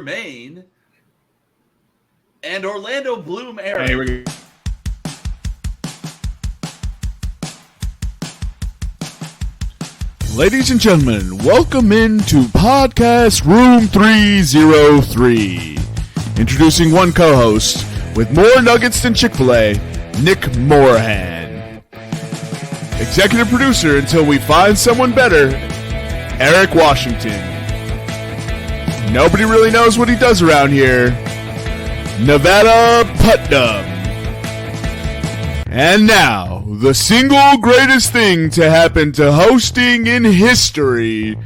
Jermaine and Orlando Bloom Eric. Hey, ladies and gentlemen, welcome into podcast Room 303. Introducing one co-host with more nuggets than Chick-fil-A, Nick Morahan. Executive producer until we find someone better, Eric Washington. Nobody really knows what he does around here, Nevada Putnam. And now, the single greatest thing to happen to hosting in history,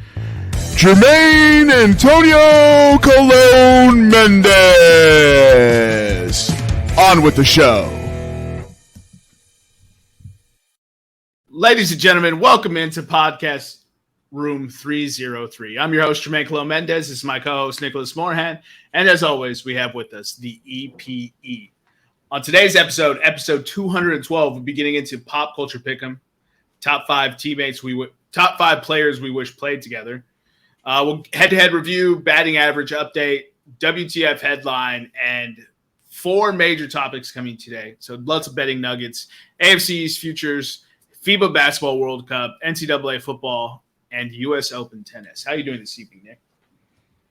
Jermaine Antonio Colon Mendez. On with the show. Ladies and gentlemen, welcome into podcast Room 303. I'm your host, Jermaine Colon Mendez. This is my co-host, Nicholas Morahan. And as always, we have with us the EPE. On today's episode 212, we'll be getting into pop culture pick'em, top five players we wish played together. We'll head-to-head review, batting average update, WTF headline, and four major topics coming today. So lots of betting nuggets, AFC EAST futures, FIBA Basketball World Cup, NCAA Football, and U.S. Open tennis. How are you doing this evening, Nick?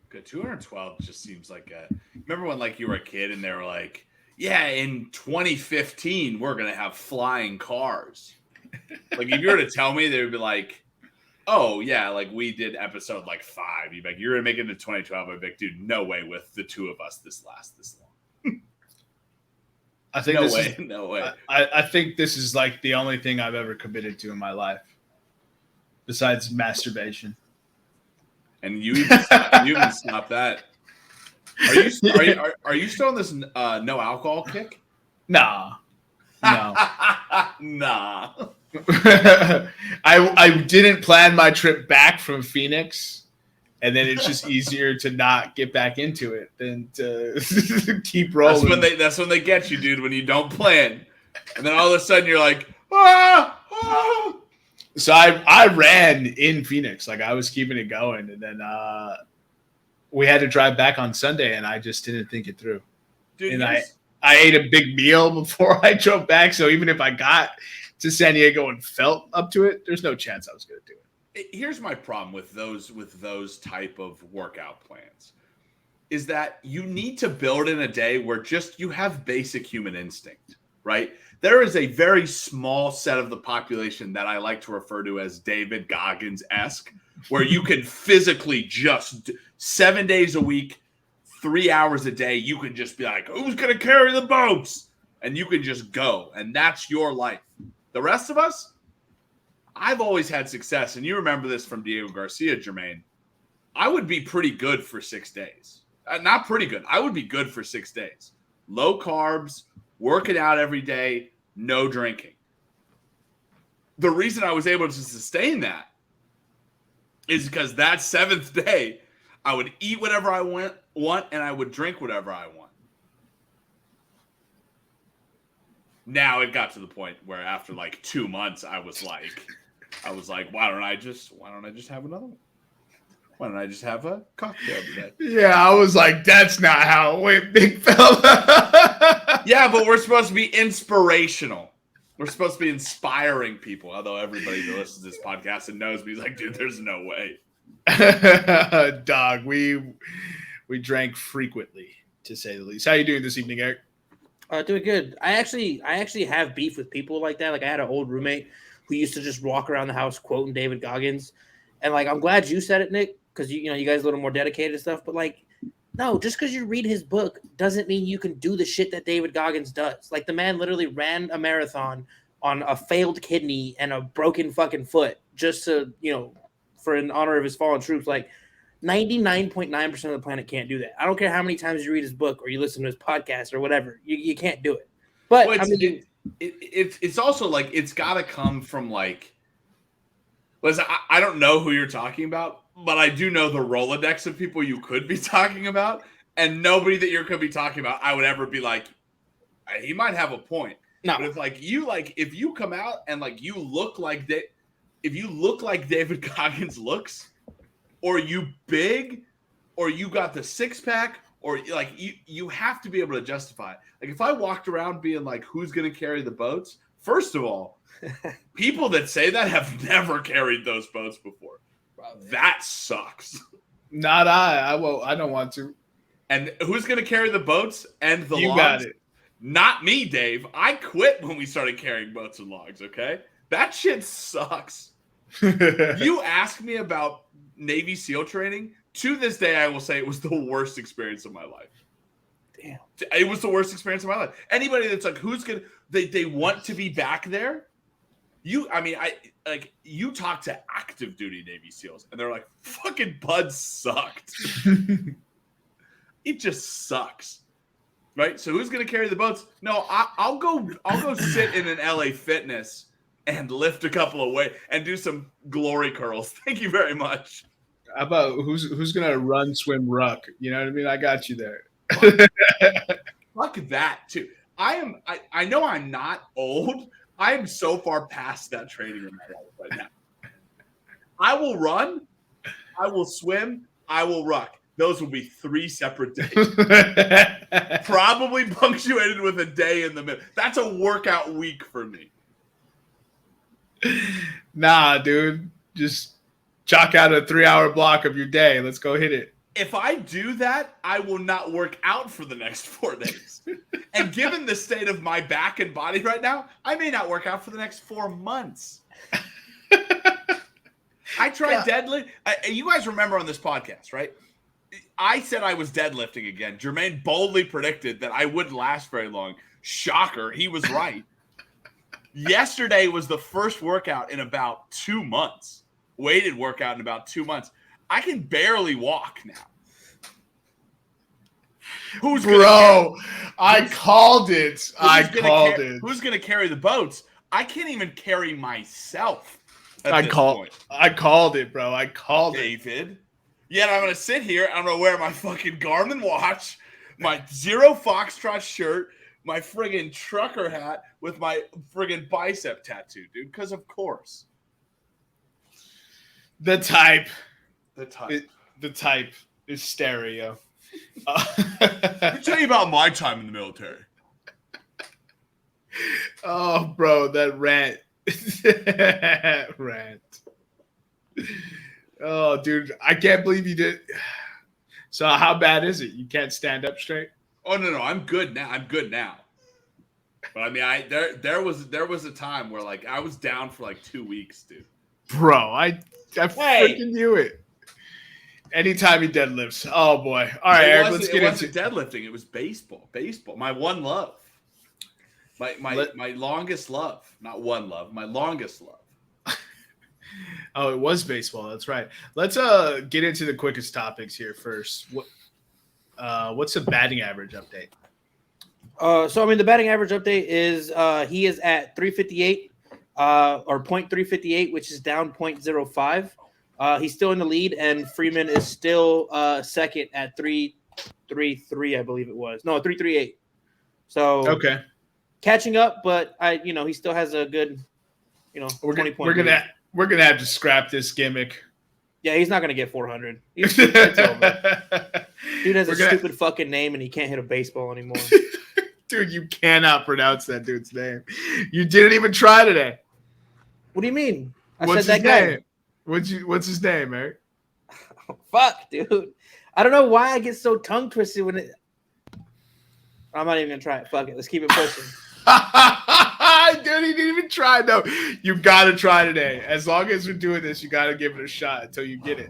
Good. 212 just seems like remember when you were a kid and they were like, yeah, in 2015, we're going to have flying cars. If you were to tell me, they would be like, oh, yeah, we did episode 5. You'd be like, you're going to make it to 2012. I'd be like, dude, no way with the two of us this lasts this long. I think no way. I think this is the only thing I've ever committed to in my life, besides masturbation. And you even stop that. Are you still on this no alcohol kick? Nah. No. Nah. I didn't plan my trip back from Phoenix, and then it's just easier to not get back into it than to keep rolling. That's when they get you, dude, when you don't plan. And then all of a sudden you're like, ah. So I ran in Phoenix. I was keeping it going, and then we had to drive back on Sunday, and I just didn't think it through. Dude, and I ate a big meal before I drove back, so even if I got to San Diego and felt up to it, there's no chance I was going to do it. Here's my problem with those type of workout plans is that you need to build in a day where just you have basic human instinct, right? There is a very small set of the population that I like to refer to as David Goggins-esque, where you can physically just 7 days a week, 3 hours a day, you can just be like, who's going to carry the boats? And you can just go, and that's your life. The rest of us, I've always had success, and you remember this from Diego Garcia, Jermaine. I would be pretty good for 6 days. Not pretty good. I would be good for 6 days. Low carbs, working out every day, no drinking. The reason I was able to sustain that is because that 7th day, I would eat whatever I want, and I would drink whatever I want. Now it got to the point where after 2 months, I was like, why don't I just have another one? Why don't I just have a cocktail today? Yeah, I was like, that's not how it went, big fella. Yeah, but we're supposed to be inspirational. We're supposed to be inspiring people. Although everybody that listens to this podcast and knows me is like, dude, there's no way. Dog, we drank frequently, to say the least. How you doing this evening, Eric? Doing good. I actually have beef with people like that. I had an old roommate who used to just walk around the house quoting David Goggins, and I'm glad you said it, Nick, because you guys are a little more dedicated and stuff. But no, just because you read his book doesn't mean you can do the shit that David Goggins does. The man literally ran a marathon on a failed kidney and a broken fucking foot just to for in honor of his fallen troops. 99.9% of the planet can't do that. I don't care how many times you read his book or you listen to his podcast or whatever. You can't do it. But well, it's also it's got to come from listen, I don't know who you're talking about, but I do know the Rolodex of people you could be talking about, and nobody that you're going to be talking about, I would ever be like, he might have a point. No. But if you come out and you look like if you look like David Goggins looks, or you big, or you got the 6-pack, or like you have to be able to justify it. Like if I walked around being like, who's going to carry the boats? First of all, people that say that have never carried those boats before. That sucks. Not I. I don't want to. And who's going to carry the boats and the logs? You got it. Not me, Dave. I quit when we started carrying boats and logs, okay? That shit sucks. You ask me about Navy SEAL training, to this day, I will say it was the worst experience of my life. Damn. It was the worst experience of my life. Anybody that's like, who's going to, they want to be back there. You talk to active duty Navy SEALs and they're like, fucking Bud sucked. It just sucks. Right? So who's going to carry the boats? No, I'll go sit in an LA Fitness and lift a couple of weights and do some glory curls. Thank you very much. How about who's gonna run, swim, ruck? You know what I mean? I got you there. Fuck that too. I know I'm not old. I am so far past that training in my life right now. I will run, I will swim, I will ruck. Those will be 3 separate days. Probably punctuated with a day in the middle. That's a workout week for me. Nah, dude. Just chalk out a 3-hour block of your day. Let's go hit it. If I do that, I will not work out for the next 4 days. And given the state of my back and body right now, I may not work out for the next 4 months. I tried deadlift. You guys remember on this podcast, right? I said I was deadlifting again. Jermaine boldly predicted that I wouldn't last very long. Shocker. He was right. Yesterday was the first workout in about 2 months. Weighted workout in about 2 months. I can barely walk now. I called it. Who's going to carry the boats? I can't even carry myself at this point. I called it, bro. I called David. Yet I'm going to sit here. I'm going to wear my fucking Garmin watch, my Zero Foxtrot shirt, my friggin' trucker hat with my friggin' bicep tattoo, dude. Because of course. The type is stereo. Let me tell you about my time in the military. Oh, bro, that rant. Oh, dude, I can't believe you did. So how bad is it? You can't stand up straight? Oh, no, I'm good now. But I mean, there was a time where like I was down for like 2 weeks, dude. Bro, I freaking knew it. Anytime he deadlifts. Oh, boy. All right, Eric, let's get into deadlifting. It was baseball. My one love. My longest love. Not one love. My longest love. Oh, it was baseball. That's right. Let's get into the quickest topics here first. What's the batting average update? So, I mean, the batting average update is he is at 358 or .358, which is down 0.05. He's still in the lead, and Freeman is still second at 333, I believe it was. No, 338. So, okay, catching up, but he still has a good, 20 point. We're gonna have to scrap this gimmick. Yeah, he's not gonna get 400. It's over. Dude has a stupid fucking name, and he can't hit a baseball anymore. Dude, you cannot pronounce that dude's name. You didn't even try today. What do you mean? What's his name? What's his name, Eric? Oh, fuck, dude. I don't know why I get so tongue twisted when it. I'm not even gonna try it. Fuck it. Let's keep it pushing. Dude, he didn't even try. No, you gotta try today. As long as we're doing this, you gotta give it a shot until you get it.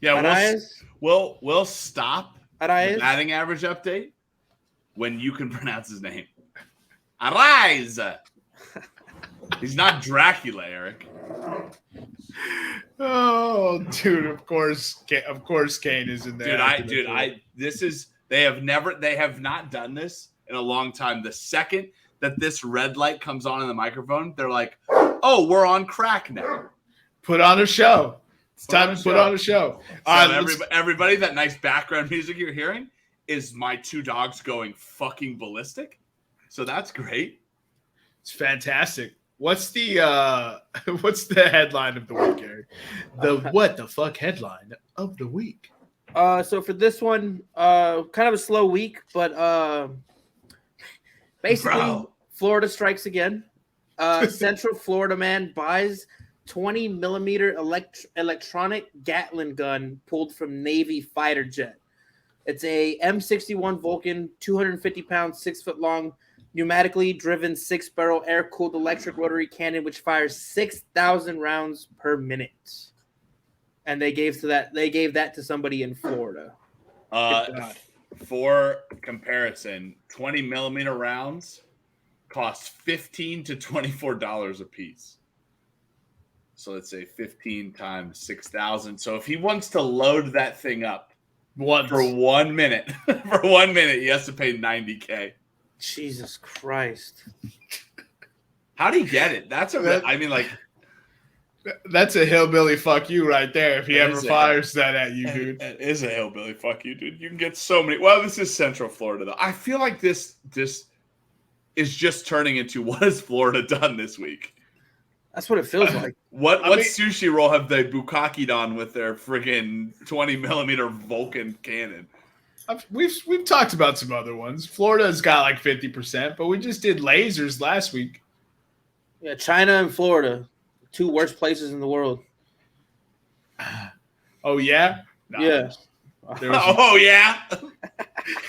Yeah, we'll stop the Arraez? batting average update when you can pronounce his name. Arraez. He's not Dracula, Eric. Oh, dude! Of course, Kane is in there. They have not done this in a long time. The second that this red light comes on in the microphone, they're like, "Oh, we're on crack now." Put on a show. It's time to put on a show. So everybody, that nice background music you're hearing is my 2 dogs going fucking ballistic. So that's great. It's fantastic. What's the headline of the week, Eric? What the fuck headline of the week? So for this one, kind of a slow week, but basically Bro. Florida strikes again. Central Florida man buys 20 millimeter electronic Gatling gun pulled from Navy fighter jet. It's a M61 Vulcan, 250 pounds, 6 foot long, pneumatically driven 6-barrel air-cooled electric rotary cannon, which fires 6,000 rounds per minute. And they gave that to somebody in Florida. For comparison, 20 millimeter rounds cost $15 to $24 a piece. So let's say 15 times 6,000. So if he wants to load that thing up for 1 minute, he has to pay $90K. Jesus Christ! How do you get it? That's a hillbilly fuck you right there if he That ever is fires that at you, dude. It is a hillbilly fuck you, dude. You can get so many. Well, this is Central Florida, though. I feel like this is just turning into what has Florida done this week? That's what it feels like. What sushi roll have they bukkakied on with their friggin' 20 millimeter Vulcan cannon? We've talked about some other ones. Florida's got like 50%, but we just did lasers last week. Yeah, China and Florida, 2 worst places in the world. Oh yeah, no. Yeah. Oh yeah.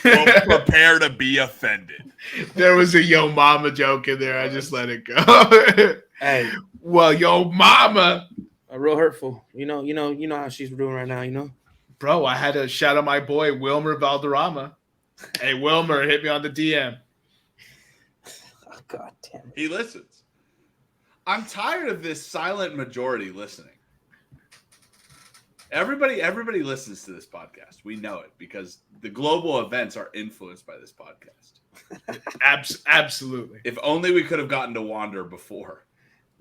Well, prepare to be offended. There was a yo mama joke in there. I just let it go. Hey, well, yo mama, real hurtful. You know how she's doing right now. You know, bro. I had to shout out my boy Wilmer Valderrama. Hey, Wilmer, hit me on the DM. Oh, God damn it. He listens. I'm tired of this silent majority listening. Everybody listens to this podcast. We know it because the global events are influenced by this podcast. Absolutely. If only we could have gotten to Wander before.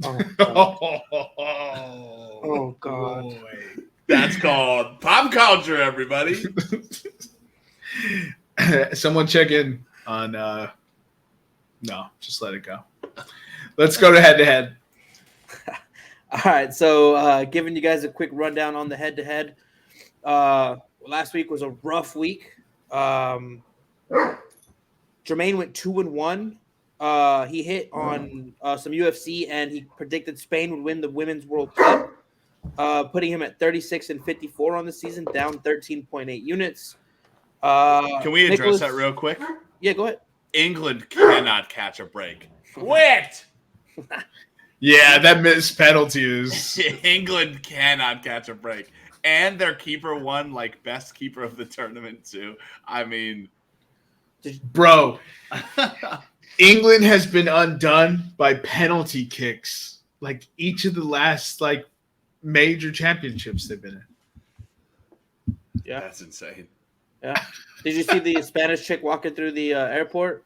Oh, God. Oh God. Boy. That's called pop culture, everybody. Someone check in on no, just let it go. Let's go to head-to-head. All right, so giving you guys a quick rundown on the head-to-head. Last week was a rough week. Jermaine went 2-1. He hit on some UFC, and he predicted Spain would win the Women's World Cup, putting him at 36-54 on the season, down 13.8 units. Can we address that real quick? Yeah, go ahead. England cannot catch a break. Quit! Yeah, that missed penalty is... England cannot catch a break. And their keeper won, like, best keeper of the tournament, too. I mean... Bro, England has been undone by penalty kicks. Like, each of the last, like, major championships they've been in. Yeah. That's insane. Yeah. Did you see the Spanish chick walking through the airport?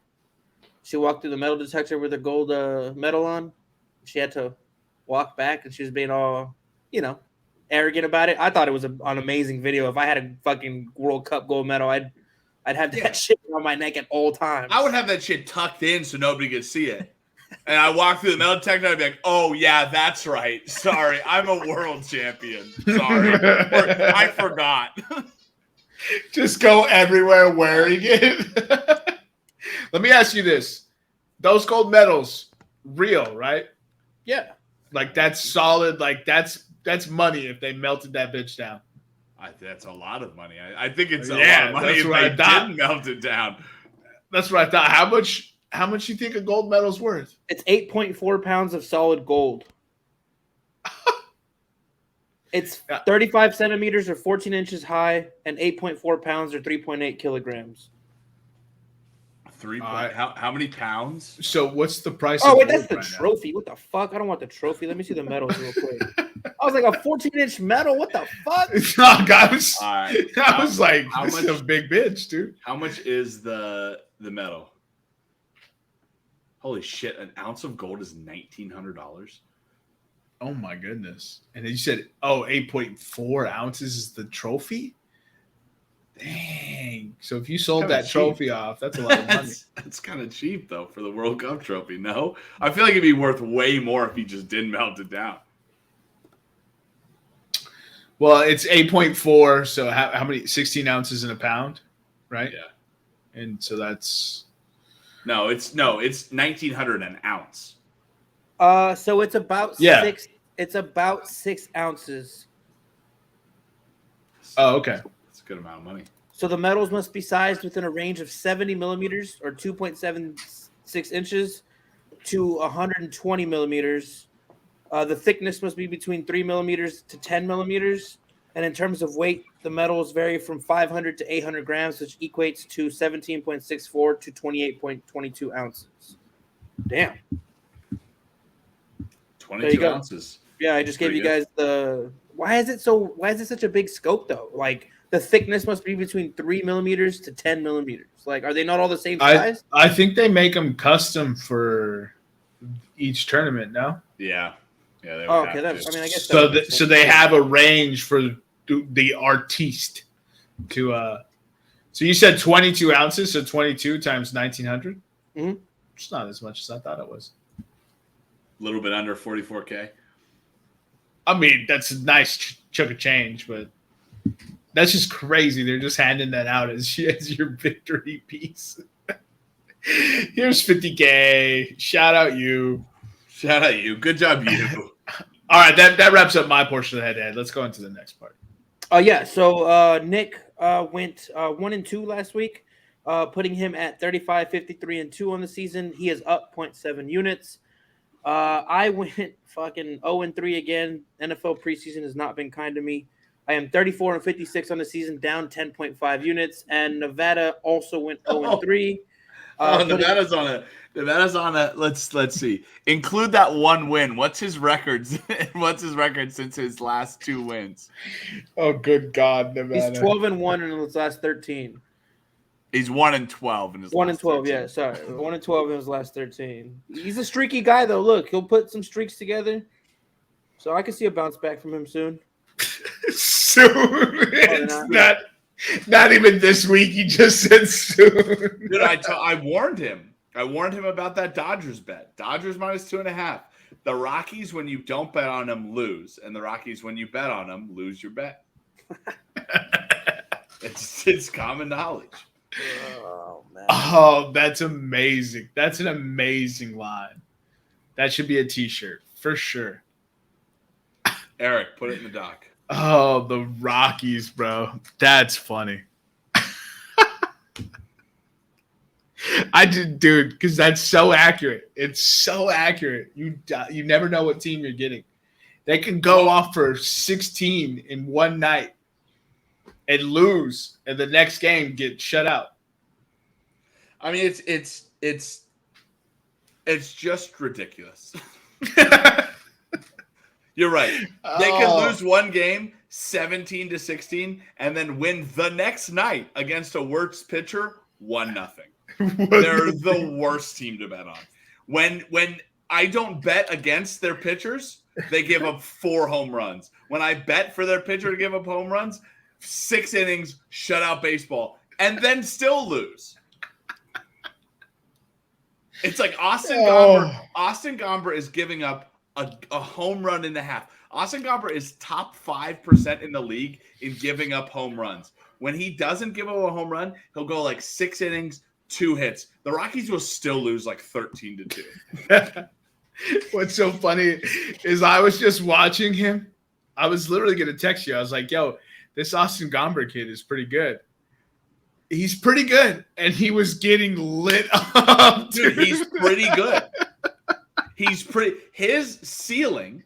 She walked through the metal detector with a gold medal on. She had to walk back, and she was being all, arrogant about it. I thought it was an amazing video. If I had a fucking World Cup gold medal, I'd have that shit on my neck at all times. I would have that shit tucked in so nobody could see it. And I walk through the metal detector, I'd be like, oh, yeah, that's right. Sorry, I'm a world champion. Sorry. I forgot. Just go everywhere wearing it. Let me ask you this. Those gold medals, real, right? Yeah. Like, that's solid. Like, that's money if they melted that bitch down. That's a lot of money. I think it's a lot of money if they didn't melt it down. That's what I thought. How much you think a gold medal's worth? It's 8.4 pounds of solid gold. It's 35 centimeters or 14 inches high, and 8.4 pounds or 3.8 kilograms. How many pounds? So what's the price? Oh, wait, that's the trophy. Now? What the fuck? I don't want the trophy. Let me see the medals real quick. I was like, a 14-inch medal? What the fuck? No, guys. Right. I was like, this is a big bitch, dude. How much is the medal? Holy shit, an ounce of gold is $1,900. Oh, my goodness. And then you said, 8.4 ounces is the trophy? Dang. So if you sold that trophy off, that's a lot of money. That's kind of cheap, though, for the World Cup trophy, no? I feel like it'd be worth way more if you just didn't melt it down. Well, it's 8.4. So how many? 16 ounces in a pound, right? Yeah. And so that's It's 1,900 an ounce. So it's about 6. It's about 6 ounces. Oh, okay. That's a good amount of money. So the metals must be sized within a range of 70 millimeters or 2.76 inches to 120 millimeters. The thickness must be between 3 millimeters to 10 millimeters. And in terms of weight, the metals vary from 500 to 800 grams, which equates to 17.64 to 28.22 ounces. Damn. 22 ounces. Yeah, I just gave you guys the. Why is it such a big scope though? Like the thickness must be between 3 millimeters to 10 millimeters. Like, are they not all the same size? I think they make them custom for each tournament. No. Yeah. They okay. I guess so they have a range for the artiste to. So you said 22 ounces, so 22 times 1,900. Mm-hmm. It's not as much as I thought it was. A little bit under 44K. I mean, that's a nice chunk of change, but that's just crazy. They're just handing that out as your victory piece. Here's 50K. Shout out you. Good job, you. All right, that wraps up my portion of the head-to-head. Let's go into the next part. So Nick went 1-2 last week, putting him at 35, 53-2 on the season. He is up 0.7 units. I went fucking 0-3 again. NFL preseason has not been kind to me. I am 34-56 on the season, down 10.5 units. And Nevada also went 0-3. Nevada's on a. Let's see. Include that one win. What's his records? What's his record since his last 2 wins? Oh, good God, Nevada. He's 12-1 in his last 13. He's 1-12 in his 1-12. 13. Yeah, sorry, 1-12 in his last 13. He's a streaky guy though. Look, he'll put some streaks together, so I can see a bounce back from him soon. Soon. It's not even this week. He just said soon. Dude, I warned him. I warned him about that Dodgers bet. Dodgers minus 2.5. The Rockies, when you don't bet on them, lose, and the Rockies, when you bet on them, lose your bet. It's common knowledge. Oh man! Oh, that's amazing. That's an amazing line. That should be a T-shirt for sure. Eric, put it in the doc. Oh, the Rockies, bro. That's funny. I did, dude, because that's so accurate. It's so accurate. You never know what team you're getting. They can go off for 16 in one night and lose, and the next game get shut out. I mean, it's just ridiculous. You're right. They can lose one game 17-16 and then win the next night against a worse pitcher 1-0. They're the worst team to bet on. When I don't bet against their pitchers, they give up 4 home runs. When I bet for their pitcher to give up home runs, 6 innings, shutout baseball, and then still lose. It's like Austin Gomber is giving up a home run and a half. Austin Gomber is top 5% in the league in giving up home runs. When he doesn't give up a home run, he'll go like 6 innings, 2 hits. The Rockies will still lose like 13-2. What's so funny is I was just watching him. I was literally going to text you. I was like, yo, this Austin Gomber kid is pretty good. He's pretty good. And he was getting lit up. Dude, he's pretty good. His ceiling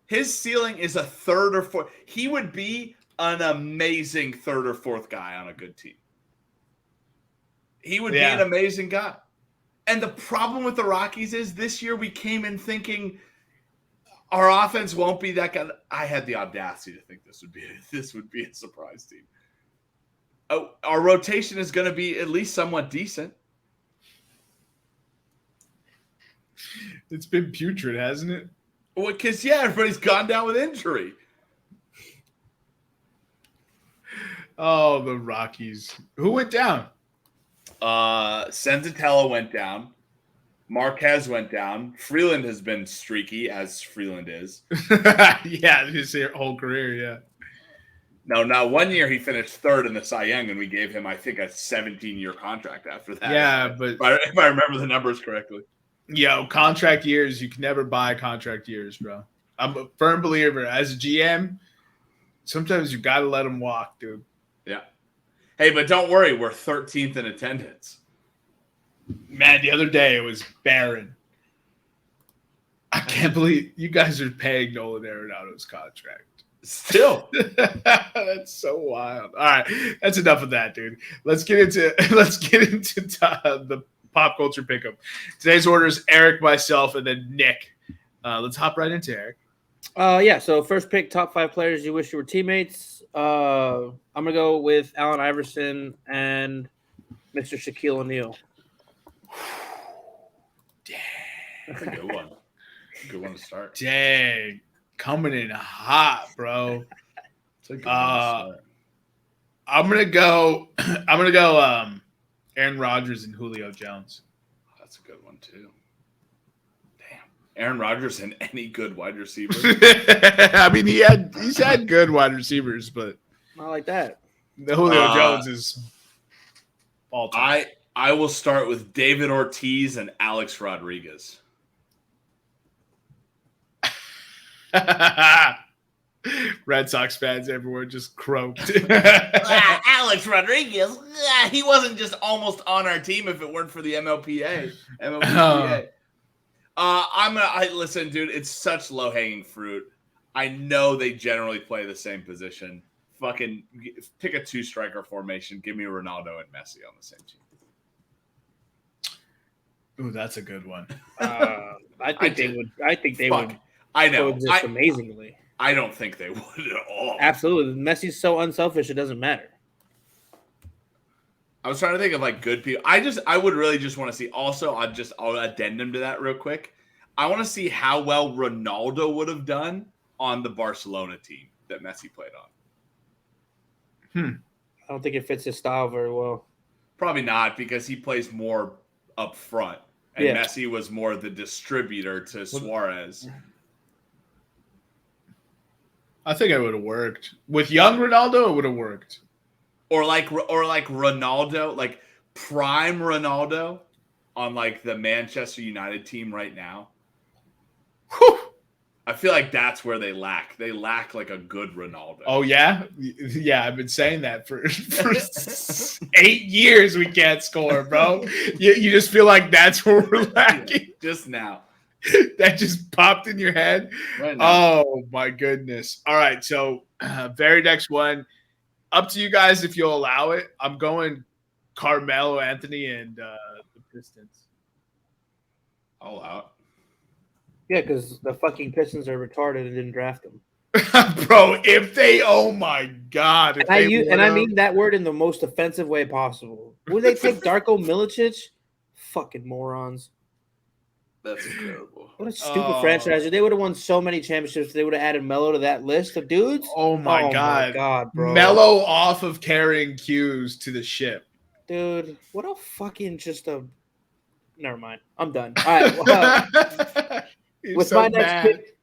is a third or fourth. He would be an amazing third or fourth guy on a good team. He would be an amazing guy. And the problem with the Rockies is this year we came in thinking our offense won't be that good. I had the audacity to think this would be a surprise team. Oh, our rotation is going to be at least somewhat decent. It's been putrid, hasn't it? Well, because, everybody's gone down with injury. Oh, the Rockies. Who went down? Senzatella went down. Marquez went down. Freeland has been streaky, as Freeland is. Yeah, his whole career, yeah. No. 1 year he finished third in the Cy Young, and we gave him, I think, a 17-year contract after that. Yeah, but if I remember the numbers correctly. Contract years, you can never buy contract years, bro. I'm a firm believer. As a GM, sometimes you got to let them walk, dude. Yeah. Hey, but don't worry. We're 13th in attendance. Man, the other day it was barren. I can't believe you guys are paying Nolan Arenado's contract. Still. That's so wild. All right. That's enough of that, dude. Let's get into the pop culture pickup. Today's order is Eric, myself, and then Nick. Let's hop right into Eric. So first pick, top 5 players you wish you were teammates. I'm going to go with Allen Iverson and Mr. Shaquille O'Neal. Dang. That's a good one. Good one to start. Dang. Coming in hot, bro. It's a good one to start. I'm gonna go Aaron Rodgers and Julio Jones. That's a good one too. Damn. Aaron Rodgers and any good wide receiver. I mean, he's had good wide receivers, but not like that. The Julio Jones is all time. I will start with David Ortiz and Alex Rodriguez. Red Sox fans everywhere just croaked. Alex Rodriguez, he wasn't just almost on our team if it weren't for the MLPA. Listen, dude. It's such low hanging fruit. I know they generally play the same position. Fucking pick a 2-striker formation. Give me Ronaldo and Messi on the same team. Ooh, that's a good one. I think they would. I know. Coexist amazingly. I don't think they would at all. Absolutely. Messi's so unselfish, it doesn't matter. I was trying to think of like good people. I would really just want to see. Also, I'll addendum to that real quick. I want to see how well Ronaldo would have done on the Barcelona team that Messi played on. I don't think it fits his style very well. Probably not, because he plays more up front, and Messi was more the distributor to Suarez. I think it would have worked. With young Ronaldo, it would have worked. Or like Ronaldo, like prime Ronaldo on like the Manchester United team right now. Whew. I feel like that's where they lack. They lack like a good Ronaldo. Oh, yeah? Yeah, I've been saying that for 8 years we can't score, bro. You just feel like that's where we're lacking. Just now. That just popped in your head? Right now. Oh, my goodness. All right, so very next one. Up to you guys if you'll allow it. I'm going Carmelo Anthony and the Pistons. I'll allow it. Yeah, because the fucking Pistons are retarded and didn't draft them. Bro, oh my God. I mean that word in the most offensive way possible. Would they take Darko Milicic? Fucking morons. That's incredible. What a stupid franchise. They would have won so many championships. They would have added Melo to that list of dudes. Oh my God. My God, bro. Melo off of carrying cues to the ship. Dude, what a fucking never mind. I'm done. All right. With my next pick,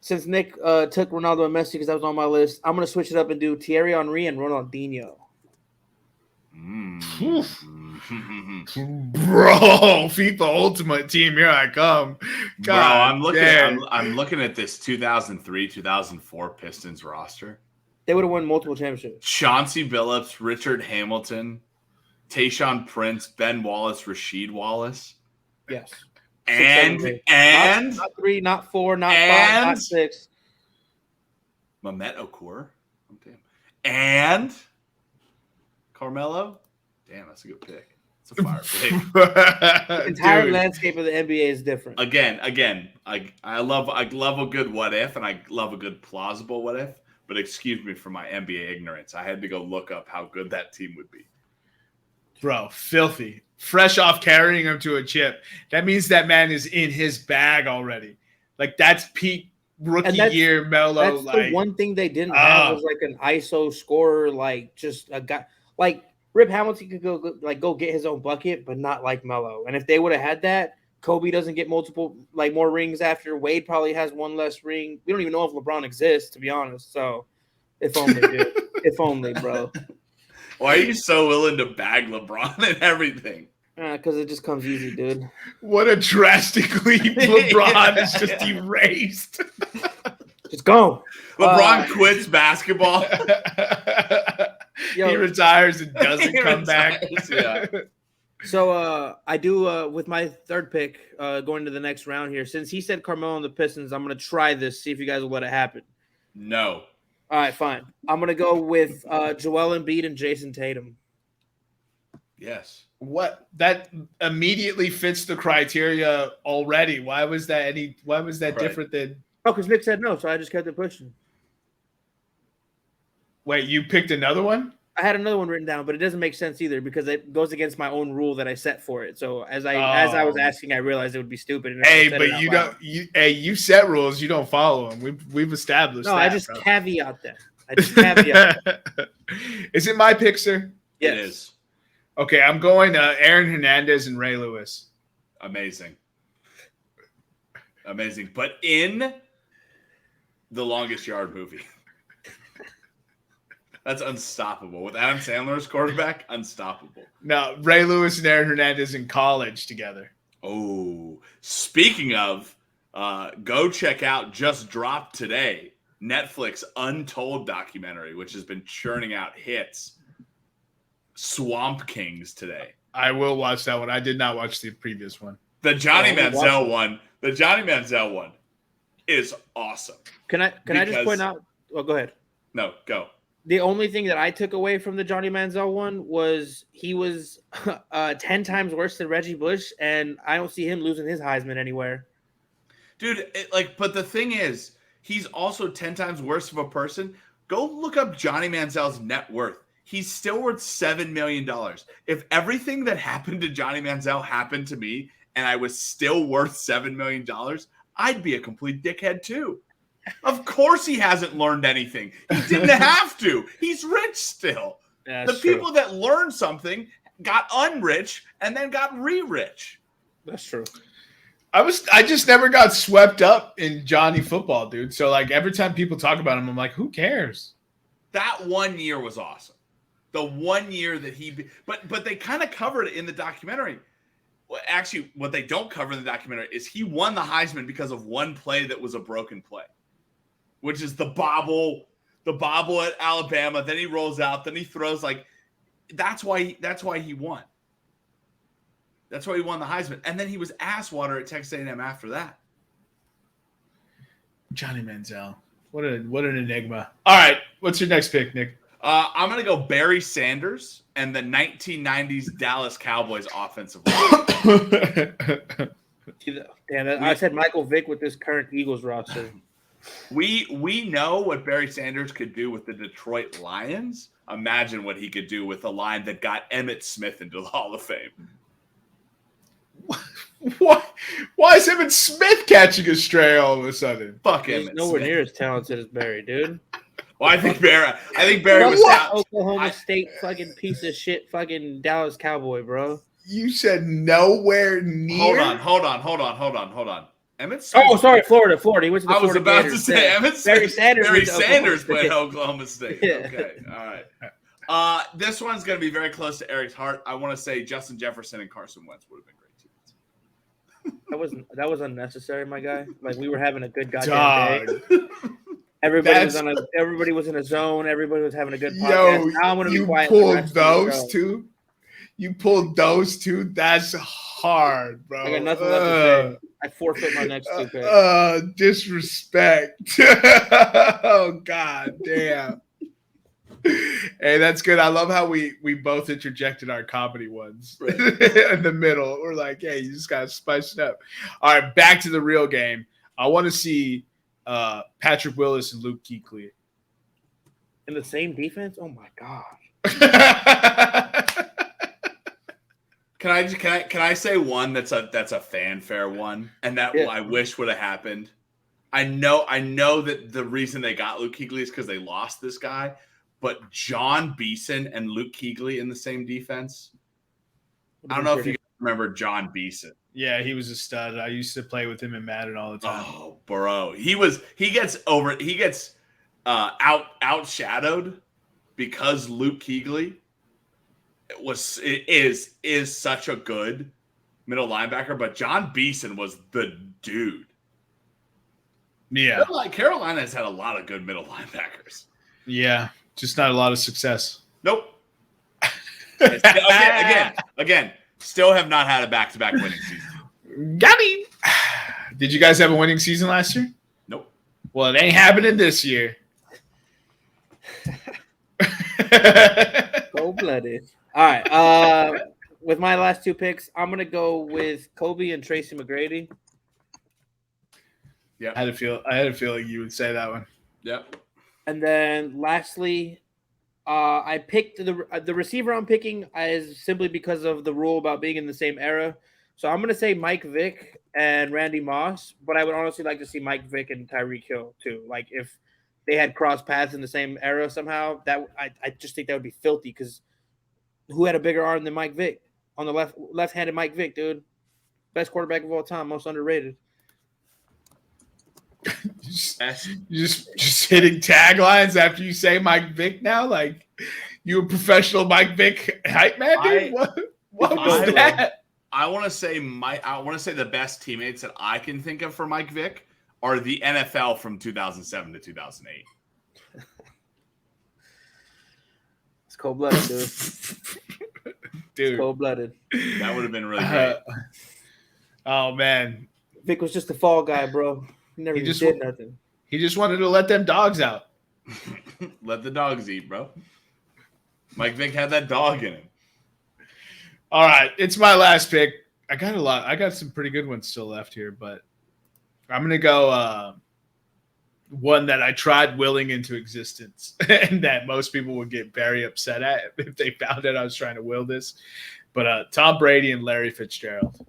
since Nick took Ronaldo and Messi because that was on my list, I'm going to switch it up and do Thierry Henry and Ronaldinho. Bro, FIFA Ultimate Team, here I come. God, I'm looking at this 2003-2004 Pistons roster. They would have won multiple championships. Chauncey Billups, Richard Hamilton, Tayshaun Prince, Ben Wallace, Rasheed Wallace. Yes. And not 3, not 4, not 5, not 6. Mehmet Okur. Oh, damn. And Carmelo. Damn, that's a good pick. It's a fire pick. The entire landscape of the NBA is different. Again, I love a good what if, and I love a good plausible what if. But excuse me for my NBA ignorance. I had to go look up how good that team would be. Bro, filthy. Fresh off carrying him to a chip. That means that man is in his bag already. Like, that's peak rookie year Melo. That's the one thing they didn't have was like an ISO scorer, like just a guy. Like Rip Hamilton could go get his own bucket, but not like Melo. And if they would have had that, Kobe doesn't get more rings after. Wade probably has one less ring. We don't even know if LeBron exists, to be honest. So If only, dude. If only, bro. Why are you so willing to bag LeBron and everything? Because it just comes easy, dude. What a drastic leap LeBron is just erased. Just go. LeBron quits basketball. Yo, he retires and doesn't come back. Yeah. So I do with my third pick going to the next round here. Since he said Carmelo and the Pistons, I'm gonna try this. See if you guys will let it happen. No. All right, fine. I'm gonna go with Joel Embiid and Jason Tatum. Yes. What that immediately fits the criteria already. Why was that different than? Oh, because Nick said no, so I just kept it pushing. Wait, you picked another one? I had another one written down, but it doesn't make sense either because it goes against my own rule that I set for it. So as I was asking, I realized it would be stupid. Hey, but you don't. You set rules. You don't follow them. We've established. No, that, I just bro. caveat them. I just caveat. Is it my pick, sir? Yes. It is. Okay, I'm going Aaron Hernandez and Ray Lewis. Amazing. But in The Longest Yard movie. That's unstoppable. With Adam Sandler as quarterback, unstoppable. No, Ray Lewis and Aaron Hernandez in college together. Oh, speaking of, go check out, just dropped today, Netflix Untold documentary, which has been churning out hits. Swamp Kings today. I will watch that one. I did not watch the previous one. The Johnny Manziel one. The Johnny Manziel one is awesome. Can I just point out? Well, go ahead. No, go. The only thing that I took away from the Johnny Manziel one was he was 10 times worse than Reggie Bush, and I don't see him losing his Heisman anywhere. Dude, but the thing is, he's also 10 times worse of a person. Go look up Johnny Manziel's net worth. He's still worth $7 million. If everything that happened to Johnny Manziel happened to me and I was still worth $7 million, I'd be a complete dickhead too. Of course he hasn't learned anything. He didn't have to. He's rich still. Yeah, the people that learned something got unrich and then got re-rich. That's true. I just never got swept up in Johnny football, dude. So like every time people talk about him, I'm like, who cares? That 1 year was awesome. The 1 year that but they kind of covered it in the documentary. Well, actually, what they don't cover in the documentary is he won the Heisman because of one play that was a broken play, which is the bobble at Alabama. Then he rolls out. Then he throws that's why he won. That's why he won the Heisman. And then he was ass water at Texas A&M after that. Johnny Manziel. What an enigma. All right. What's your next pick, Nick? I'm going to go Barry Sanders and the 1990s Dallas Cowboys offensive line. Damn, I said Michael Vick with this current Eagles roster. We know what Barry Sanders could do with the Detroit Lions. Imagine what he could do with a line that got Emmitt Smith into the Hall of Fame. Why is Emmitt Smith catching a stray all of a sudden? Fuck He's Emmitt nowhere Smith. near as talented as Barry, dude. Well, I think Barry was talented. Oklahoma State fucking piece of shit fucking Dallas Cowboy, bro. You said nowhere near. Hold on. Emmitt Smith. Oh, sorry, Florida. He went to the I was Florida about Gators. to say Emmitt Smith. Barry Sanders went to Oklahoma Oklahoma State. Yeah. Okay, all right. This one's going to be very close to Eric's heart. I want to say Justin Jefferson and Carson Wentz would have been great teams. That was unnecessary, my guy. Like we were having a good goddamn day. Dog. Everybody was in a zone. Everybody was having a good podcast. Yo, now I'm gonna be you quiet. pulled those two. You pulled those two. That's hard, bro. I got nothing left to say. I forfeit my next two picks. Disrespect. Oh god damn. Hey, that's good. I love how we both interjected our comedy ones Right. in the middle. We're like, hey, you just gotta spice it up. All right, back to the real game. I want to see Patrick Willis and Luke Kuechly In the same defense? Oh my god. Can I say one that's a fanfare one, and that I wish would have happened. I know that the reason they got Luke Kuechly is because they lost this guy, but John Beeson and Luke Kuechly in the same defense. I don't know if you guys remember John Beeson. Yeah, he was a stud. I used to play with him in Madden all the time. Oh, bro, he gets outshadowed because Luke Kuechly is such a good middle linebacker, but John Beeson was the dude. Yeah. Carolina has had a lot of good middle linebackers. Yeah. Just not a lot of success. Nope. Again, still have not had a back-to-back winning season. Got him. Did you guys have a winning season last year? Nope. Well, it ain't happening this year. Cold-blooded. All right. With my last two picks, I'm gonna go with Kobe and Tracy McGrady. Yeah. I had a feeling you would say that one. Yep. And then lastly, I picked the receiver I'm picking is simply because of the rule about being in the same era. So I'm gonna say Mike Vick and Randy Moss, but I would honestly like to see Mike Vick and Tyreek Hill too. Like if they had crossed paths in the same era somehow, that I just think that would be filthy because who had a bigger arm than Mike Vick on the left-handed Mike Vick, dude? Best quarterback of all time, most underrated. just hitting taglines after you say Mike Vick now? Like you a professional Mike Vick hype man, dude? What was that? I want to say the best teammates that I can think of for Mike Vick are the NFL from 2007 to 2008. It's cold-blooded, dude. Dude, cold-blooded. That would have been really great. Oh man, Vic was just a fall guy, bro. He never did nothing. He just wanted to let them dogs out. Let the dogs eat, bro. Mike Vick had that dog in him. All right, it's my last pick. I got a lot. I got some pretty good ones still left here, but I'm gonna go one that I tried willing into existence, and that most people would get very upset at if they found out I was trying to will this. But Tom Brady and Larry Fitzgerald.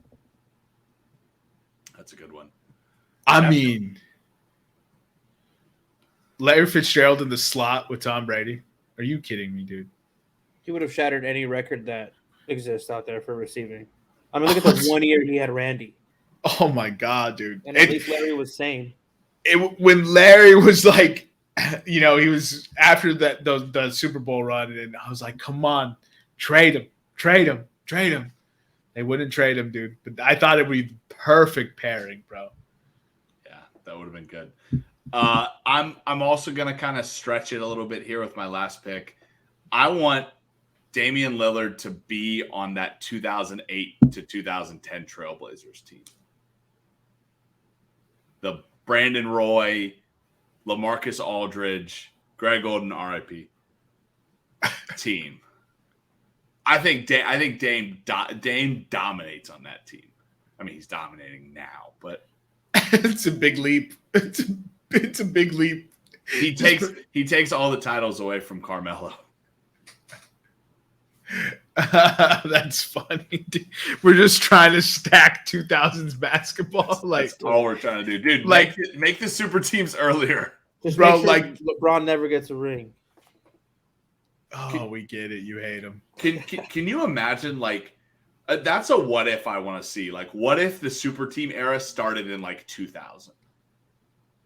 That's a good one. I mean, Larry Fitzgerald in the slot with Tom Brady. Are you kidding me, dude? He would have shattered any record that exists out there for receiving. I mean, look at the 1 year he had Randy. Oh my God, dude! And at least Larry was sane. When Larry was like, he was after the Super Bowl run, and I was like, come on, trade him. They wouldn't trade him, dude. But I thought it would be perfect pairing, bro. Yeah, that would have been good. I'm also gonna kind of stretch it a little bit here with my last pick. I want Damian Lillard to be on that 2008 to 2010 Trailblazers team. The Brandon Roy, LaMarcus Aldridge, Greg Oden, RIP team. I think Dame dominates on that team. I mean, he's dominating now, but it's a big leap. It's a big leap. He takes all the titles away from Carmelo. That's funny. We're just trying to stack 2000s basketball. That's all we're trying to do, dude. Like, make the super teams earlier, just bro. Sure like LeBron never gets a ring. Oh, we get it. You hate him. Can you imagine that's a what if I want to see. Like, what if the super team era started in 2000,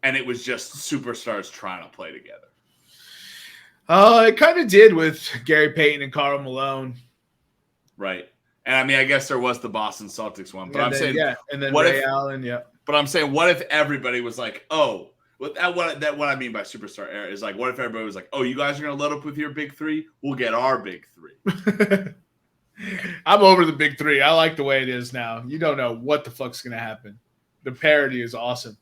and it was just superstars trying to play together? It kind of did with Gary Payton and Karl Malone. Right. And I mean, I guess there was the Boston Celtics one, but and then Ray Allen, yeah. But I'm saying, what if everybody was like, oh, what I mean by superstar era is what if everybody was like, oh, you guys are going to load up with your big three? We'll get our big three. I'm over the big three. I like the way it is now. You don't know what the fuck's going to happen. The parody is awesome.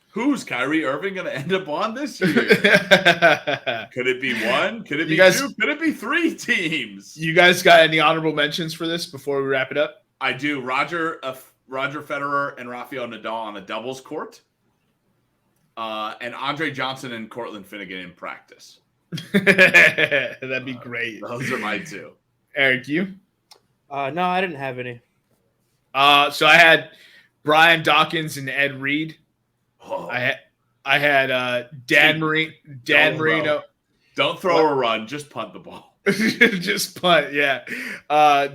Who's Kyrie Irving going to end up on this year? Could it be one? Could it be two? Could it be three teams? You guys got any honorable mentions for this before we wrap it up? I do. Roger Federer and Rafael Nadal on a doubles court. And Andre Johnson and Cortland Finnegan in practice. That'd be great. Those are my two. Eric, you? No, I didn't have any. So I had Brian Dawkins and Ed Reed. Oh. I had Dan Marino. Don't throw a run. Just punt the ball. Just punt, yeah.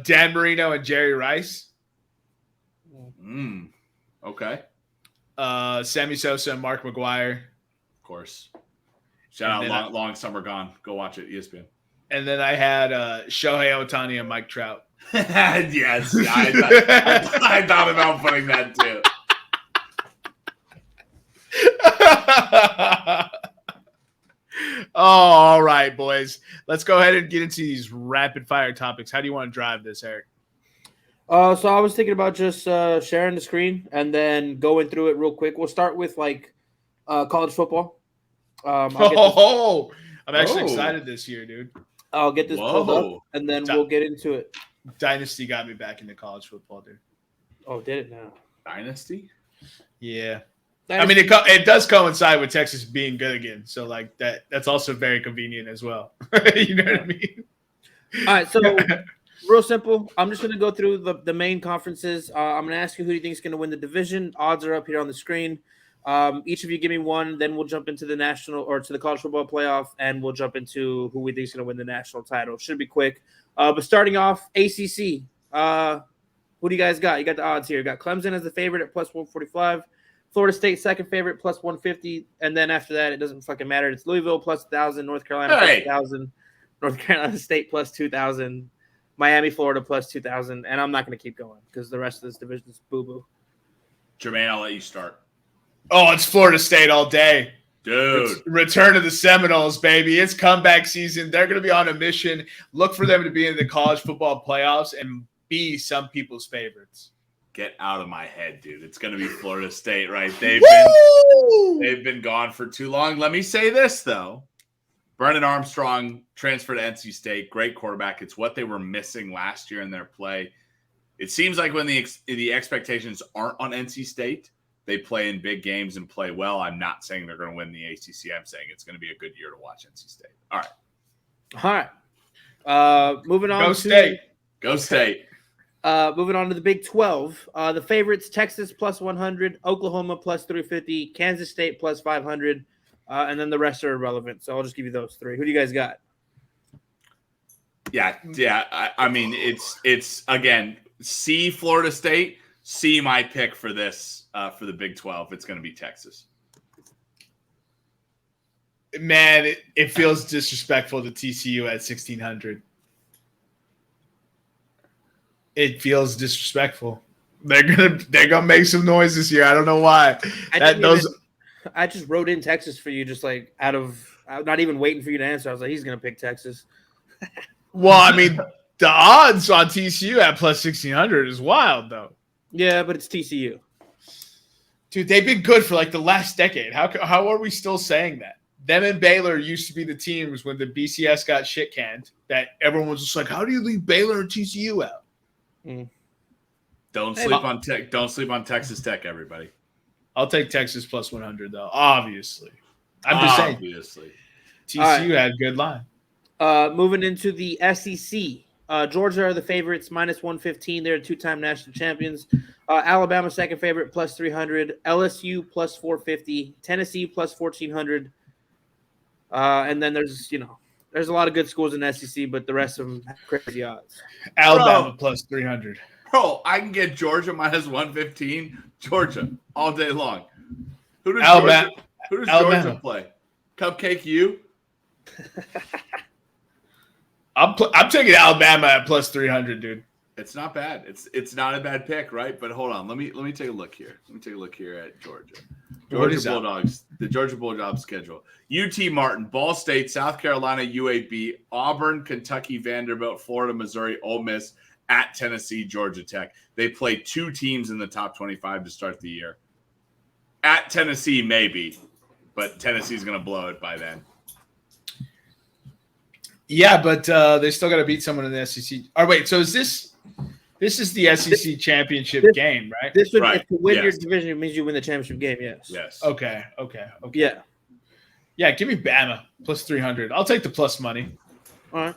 Dan Marino and Jerry Rice. Okay. Sammy Sosa and Mark McGuire. Of course. Shout out long Summer Gone. Go watch it, ESPN. And then I had Shohei Ohtani and Mike Trout. Yes, I thought about putting that too. Oh, all right, boys. Let's go ahead and get into these rapid fire topics. How do you want to drive this, Eric? So I was thinking about just sharing the screen and then going through it real quick. We'll start with college football. I'm actually excited this year, dude. I'll get this pulled up and then we'll get into it. Dynasty got me back into college football, dude. Oh, did it now? Dynasty? Yeah. I mean, it does coincide with Texas being good again. So, that's also very convenient as well. You know what I mean? All right, so real simple. I'm just going to go through the main conferences. I'm going to ask you who do you think is going to win the division. Odds are up here on the screen. Each of you give me one. Then we'll jump into the national or to the college football playoff, and we'll jump into who we think is going to win the national title. Should be quick. But starting off, ACC. Who do you guys got? You got the odds here. You got Clemson as the favorite at plus 145. Florida State second favorite plus 150, and then after that, it doesn't fucking matter. It's Louisville plus 1,000, North Carolina plus 1,000, North Carolina State plus 2,000, Miami, Florida plus 2,000, and I'm not going to keep going because the rest of this division is boo-boo. Jermaine, I'll let you start. Oh, it's Florida State all day. Dude. Return of the Seminoles, baby. It's comeback season. They're going to be on a mission. Look for them to be in the college football playoffs and be some people's favorites. Get out of my head, dude. It's going to be Florida State, right? They've been gone for too long. Let me say this, though. Brennan Armstrong transferred to NC State. Great quarterback. It's what they were missing last year in their play. It seems like when the expectations aren't on NC State, they play in big games and play well. I'm not saying they're going to win the ACC. I'm saying it's going to be a good year to watch NC State. All right. Moving on. Go State. Go State. Moving on to the Big 12. The favorites, Texas plus 100, Oklahoma plus 350, Kansas State plus 500, and then the rest are irrelevant. So I'll just give you those three. Who do you guys got? Yeah. I mean, it's again, C Florida State, C my pick for this for the Big 12. It's going to be Texas. Man, it feels disrespectful to TCU at 1,600. It feels disrespectful. They're gonna make some noise this year. I don't know why. I just wrote in Texas for you, just out of not even waiting for you to answer. I was like, he's gonna pick Texas. Well, I mean, the odds on TCU at plus 1,600 is wild, though. Yeah, but it's TCU. Dude, they've been good for the last decade. How are we still saying that? Them and Baylor used to be the teams when the BCS got shit canned that everyone was just like, how do you leave Baylor and TCU out? Don't sleep on Texas Tech, everybody. I'll take Texas plus 100 though. Obviously, I'm just saying. Obviously, TCU had a good line. Moving into the SEC, Georgia are the favorites minus 115. They're two-time national champions. Alabama second favorite plus 300. LSU plus 450. Tennessee plus 1,400. And then there's a lot of good schools in the SEC, but the rest of them have crazy odds. Alabama plus 300. Bro, I can get Georgia minus 115. Georgia all day long. Who does Georgia play? Cupcake U? I'm taking Alabama at plus 300, dude. It's not bad. It's not a bad pick, right? But hold on. Let me take a look here. Let me take a look here at Georgia. Georgia Bulldogs. The Georgia Bulldogs schedule. UT Martin, Ball State, South Carolina, UAB, Auburn, Kentucky, Vanderbilt, Florida, Missouri, Ole Miss, at Tennessee, Georgia Tech. They play two teams in the top 25 to start the year. At Tennessee, maybe, but Tennessee's going to blow it by then. Yeah, but they still got to beat someone in the SEC. Oh, wait, so is this is the SEC championship game, right? This would, right. If you win your division, it means you win the championship game, yes. Yes. Okay. Yeah. Yeah, give me Bama plus 300. I'll take the plus money. All right.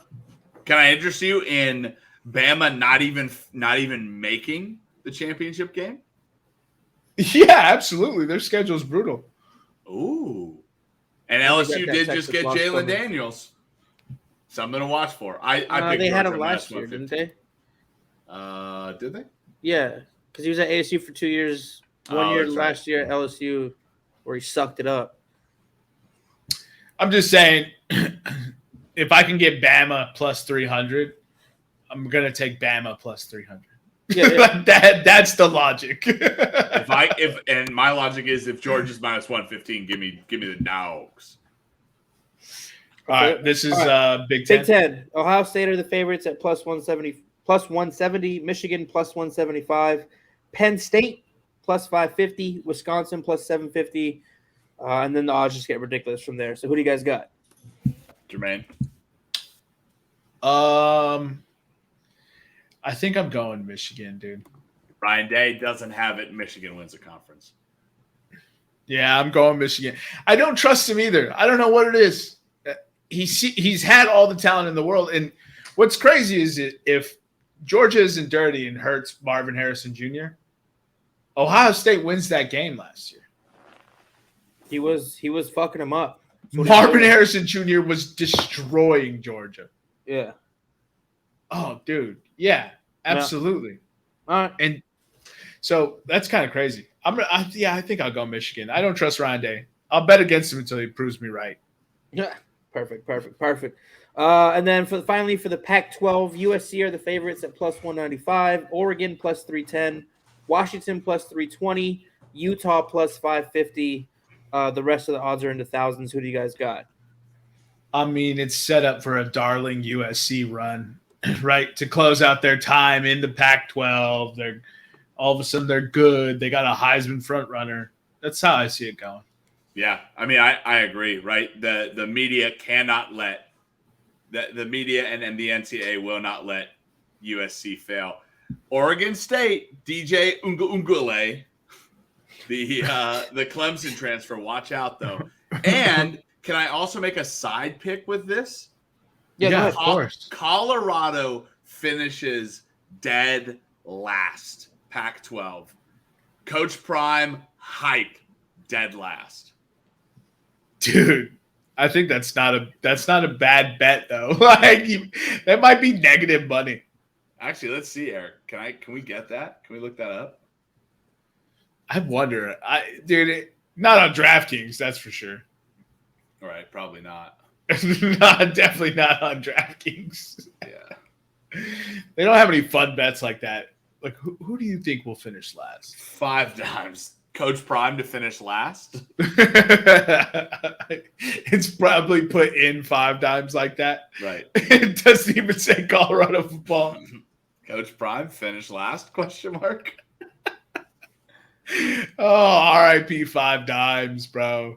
Can I interest you in Bama not even making the championship game? Yeah, absolutely. Their schedule is brutal. Ooh. And LSU did just get Jalen Daniels. Something to watch for. I picked they had Georgia him last year, didn't they? Did they? Yeah, because he was at ASU for 2 years. One year last year at LSU, where he sucked it up. I'm just saying, if I can get Bama plus 300, I'm gonna take Bama plus 300. Yeah. That's the logic. And my logic is if Georgia's minus 115, give me the dogs. All right, this is Big Ten. Big Ten. Ohio State are the favorites at plus 170. Michigan plus 175. Penn State plus 550. Wisconsin plus 750. And then the odds just get ridiculous from there. So who do you guys got? Jermaine. I think I'm going Michigan, dude. Ryan Day doesn't have it. Michigan wins the conference. Yeah, I'm going Michigan. I don't trust him either. I don't know what it is. He's had all the talent in the world. And what's crazy is if Georgia isn't dirty and hurts Marvin Harrison Jr., Ohio State wins that game last year. He was fucking him up. Marvin Harrison Jr. was destroying Georgia. Yeah. Oh, dude. Yeah, absolutely. All right. And so that's kind of crazy. I think I'll go Michigan. I don't trust Ryan Day. I'll bet against him until he proves me right. Yeah. Perfect. And then finally for the Pac-12, USC are the favorites at plus 195. Oregon plus 310. Washington plus 320. Utah plus 550. The rest of the odds are into thousands. Who do you guys got? I mean, it's set up for a darling USC run, right? To close out their time in the Pac-12. They're all of a sudden they're good. They got a Heisman front runner. That's how I see it going. Yeah, I mean, I agree, right? The media cannot let the media and the NCAA will not let USC fail. Oregon State, DJ Ungule, the Clemson transfer. Watch out though. And can I also make a side pick with this? Yeah, of course. Colorado finishes dead last. Pac-12. Coach Prime hype dead last. Dude, I think that's not a bad bet though. Like that might be negative money. Actually, let's see, Eric. Can we get that? Can we look that up? I wonder. Not on DraftKings, that's for sure. All right, probably not. Definitely not on DraftKings. Yeah. They don't have any fun bets like that. Like who do you think will finish last? 5 times. Coach Prime to finish last. It's probably put in 5 times like that. Right. It doesn't even say Colorado football. Coach Prime finish last? Question mark. Oh, RIP 5 dimes, bro.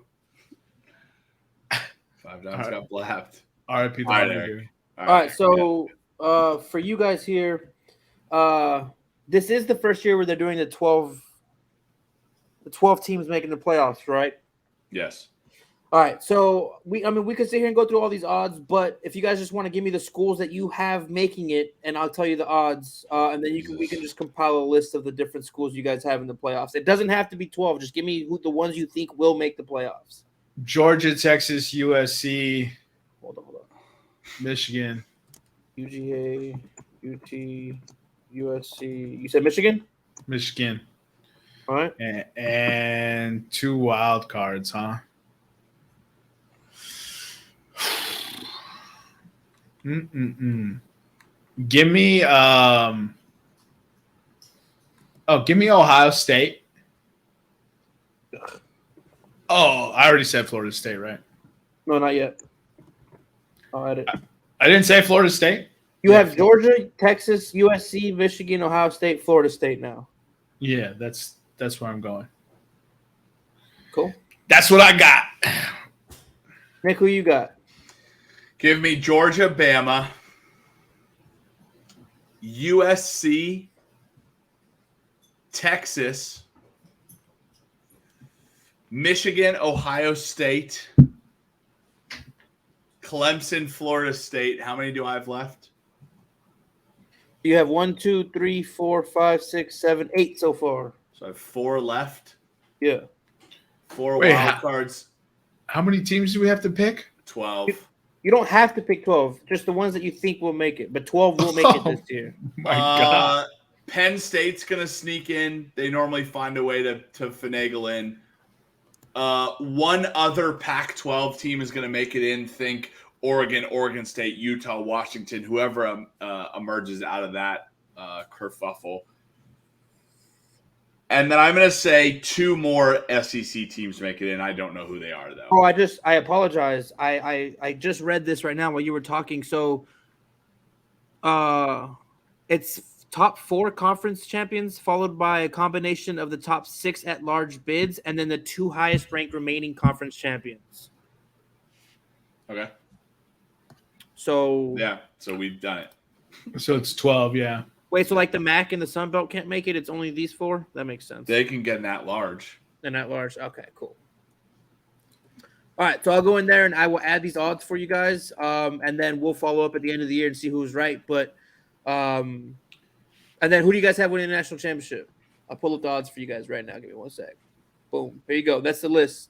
5 dimes got blapped. RIP. All right, Eric. All right. So for you guys here, this is the first year where they're doing the 12 teams making the playoffs, right? Yes. All right. So we could sit here and go through all these odds, but if you guys just want to give me the schools that you have making it, and I'll tell you the odds, and then we can just compile a list of the different schools you guys have in the playoffs. It doesn't have to be 12. Just give me the ones you think will make the playoffs. Georgia, Texas, USC. Hold on. Michigan. UGA, UT, USC. You said Michigan? Michigan. All right. And 2 wild cards, huh? Give me give me Ohio State. Oh, I already said Florida State, right? No, not yet. I'll add it. I didn't say Florida State. You have Georgia, Texas, USC, Michigan, Ohio State, Florida State now. Yeah, that's where I'm going. Cool. That's what I got. Nick, who you got? Give me Georgia, Bama, USC, Texas, Michigan, Ohio State, Clemson, Florida State. How many do I have left? You have 1, 2, 3, 4, 5, 6, 7, 8 so far. So I have 4 left. Yeah. 4 Wait, wild cards. How many teams do we have to pick? 12. You don't have to pick 12, just the ones that you think will make it. But 12 will make it this year. My God. Penn State's going to sneak in. They normally find a way to finagle in. One other Pac-12 team is going to make it in. Think Oregon, Oregon State, Utah, Washington, whoever emerges out of that kerfuffle. And then I'm going to say 2 more SEC teams make it in. I don't know who they are, though. Oh, I apologize. I just read this right now while you were talking. So it's top 4 conference champions, followed by a combination of the top 6 at-large bids, and then the 2 highest-ranked remaining conference champions. Okay. So yeah, so we've done it. So it's 12, yeah. Wait, so like the MAC and the Sun Belt can't make it? It's only these 4? That makes sense. They can get an at-large. An at-large. Okay, cool. All right, so I'll go in there and I will add these odds for you guys, and then we'll follow up at the end of the year and see who's right. But and then who do you guys have winning the national championship? I'll pull up the odds for you guys right now. Give me 1 sec. Boom. Here you go. That's the list.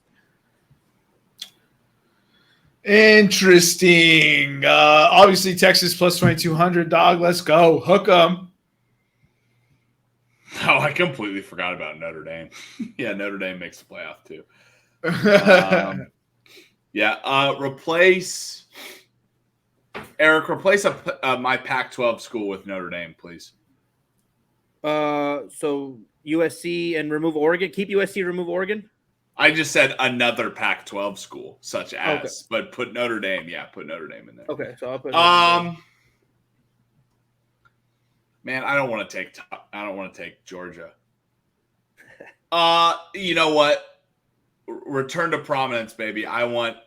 Interesting. Obviously, Texas plus 2,200, dog. Let's go. Hook 'em. Oh, I completely forgot about Notre Dame. Yeah, Notre Dame makes the playoff too. Replace Eric. Replace my Pac-12 school with Notre Dame, please. So USC and remove Oregon. Keep USC, remove Oregon. I just said another Pac-12 school, such as, but put Notre Dame. Yeah, put Notre Dame in there. Okay, so I'll put. Man, I don't want to take Georgia. You know what? Return to prominence, baby. I want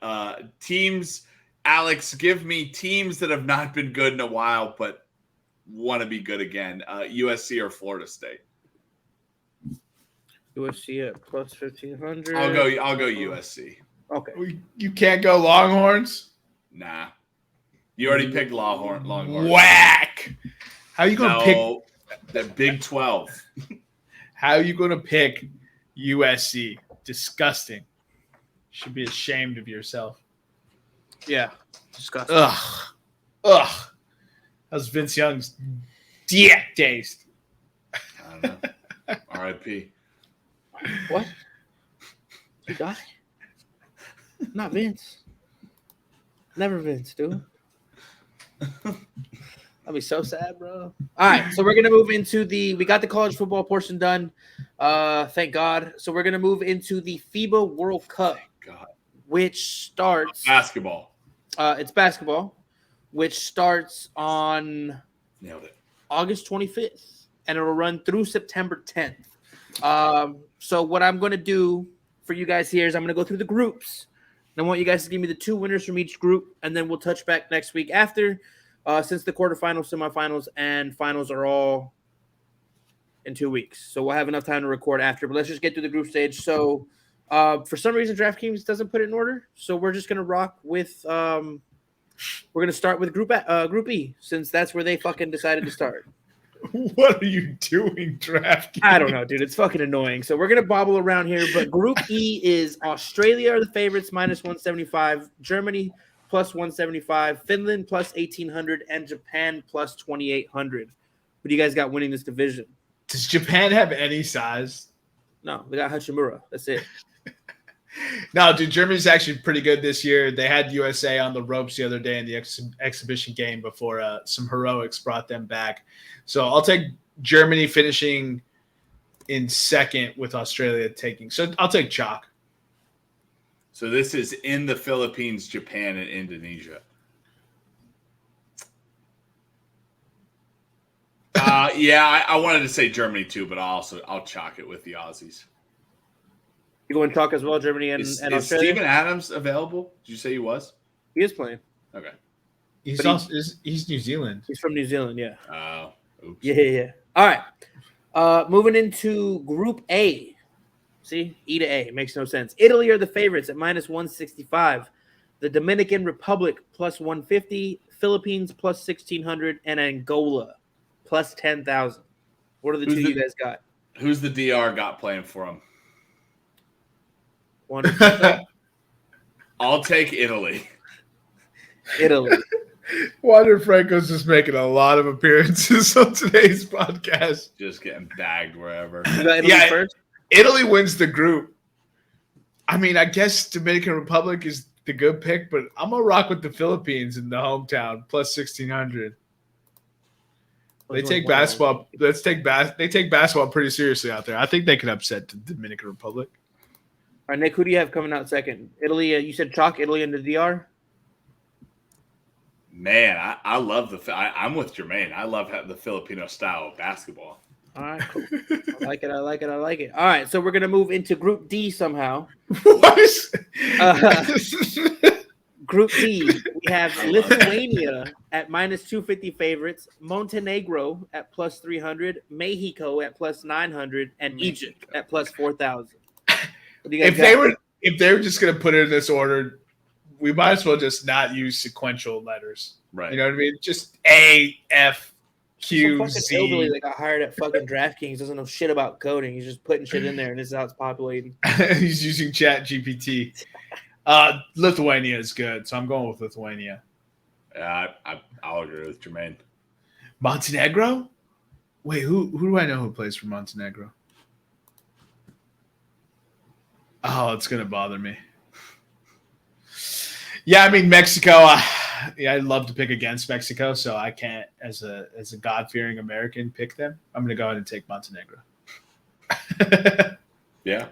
teams. Alex, give me teams that have not been good in a while, but want to be good again. USC or Florida State. USC at plus 1,500. I'll go USC. Okay. You can't go Longhorns? Nah. You already picked Longhorns. Whack. How are you going to pick the Big 12? How are you going to pick USC? Disgusting. Should be ashamed of yourself. Yeah. Disgusting. Ugh. That was Vince Young's dick taste. I don't know. R.I.P. What? You die? Not Vince. Never Vince, dude. That'd be so sad, bro. All right, so we're gonna move into we got the college football portion done. Thank God. So we're gonna move into the FIBA World Cup, which starts basketball. It's basketball, which starts on August 25th, and it'll run through September 10th. So what I'm going to do for you guys here is I'm going to go through the groups. And I want you guys to give me the 2 winners from each group, and then we'll touch back next week after, since the quarterfinals, semifinals, and finals are all in 2 weeks. So we'll have enough time to record after. But let's just get through the group stage. So for some reason, DraftKings doesn't put it in order. So we're just going to rock with we're going to start with Group E, since that's where they fucking decided to start. What are you doing, DraftKings? I don't know, dude. It's fucking annoying. So we're going to bobble around here. But Group E is Australia are the favorites, minus 175. Germany, plus 175. Finland, plus 1,800. And Japan, plus 2,800. What do you guys got winning this division? Does Japan have any size? No, they got Hachimura. That's it. No, dude, Germany's actually pretty good this year. They had USA on the ropes the other day in the exhibition game before some heroics brought them back. So I'll take Germany finishing in second with Australia taking. So I'll take chalk. So this is in the Philippines, Japan, and Indonesia. I wanted to say Germany too, but I'll chalk it with the Aussies. You going to talk as well, Germany and Australia? Is Steven Adams available? Did you say he was? He is playing. Okay. He's New Zealand. He's from New Zealand, yeah. Oh. Oops. Yeah. All right. Moving into Group A. See? E to A. Makes no sense. Italy are the favorites at minus 165. The Dominican Republic, plus 150. Philippines, plus 1,600. And Angola, plus 10,000. What are the two you guys got? Who's the DR got playing for him? I'll take Italy. Wander Franco's just making a lot of appearances on today's podcast. Just getting bagged wherever. You got Italy first? Italy wins the group. I mean, I guess Dominican Republic is the good pick, but I'm gonna rock with the Philippines in the hometown plus 1,600. They take basketball. They take basketball pretty seriously out there. I think they could upset the Dominican Republic. All right, Nick, who do you have coming out second? Italy. You said chalk Italy and the DR. Man, I love I'm with Jermaine. I love the Filipino style of basketball. All right, cool. I like it. All right, so we're gonna move into Group D somehow. What? Group D, we have Lithuania at minus 250 favorites, Montenegro at plus 300, Mexico at plus 900, and Egypt at plus 4,000. If they were just gonna put it in this order, we might as well just not use sequential letters. Right. You know what I mean? Just A, F, Q, Some Z. fucking hillbilly that got hired at fucking DraftKings doesn't know shit about coding. He's just putting shit in there, and this is how it's populating. He's using Chat GPT. Lithuania is good, so I'm going with Lithuania. I'll agree with Jermaine. Montenegro? Wait, who do I know who plays for Montenegro? Oh, it's gonna bother me. Yeah, I mean Mexico. I'd love to pick against Mexico, so I can't, as a God-fearing American, pick them. I'm gonna go ahead and take Montenegro. Yeah.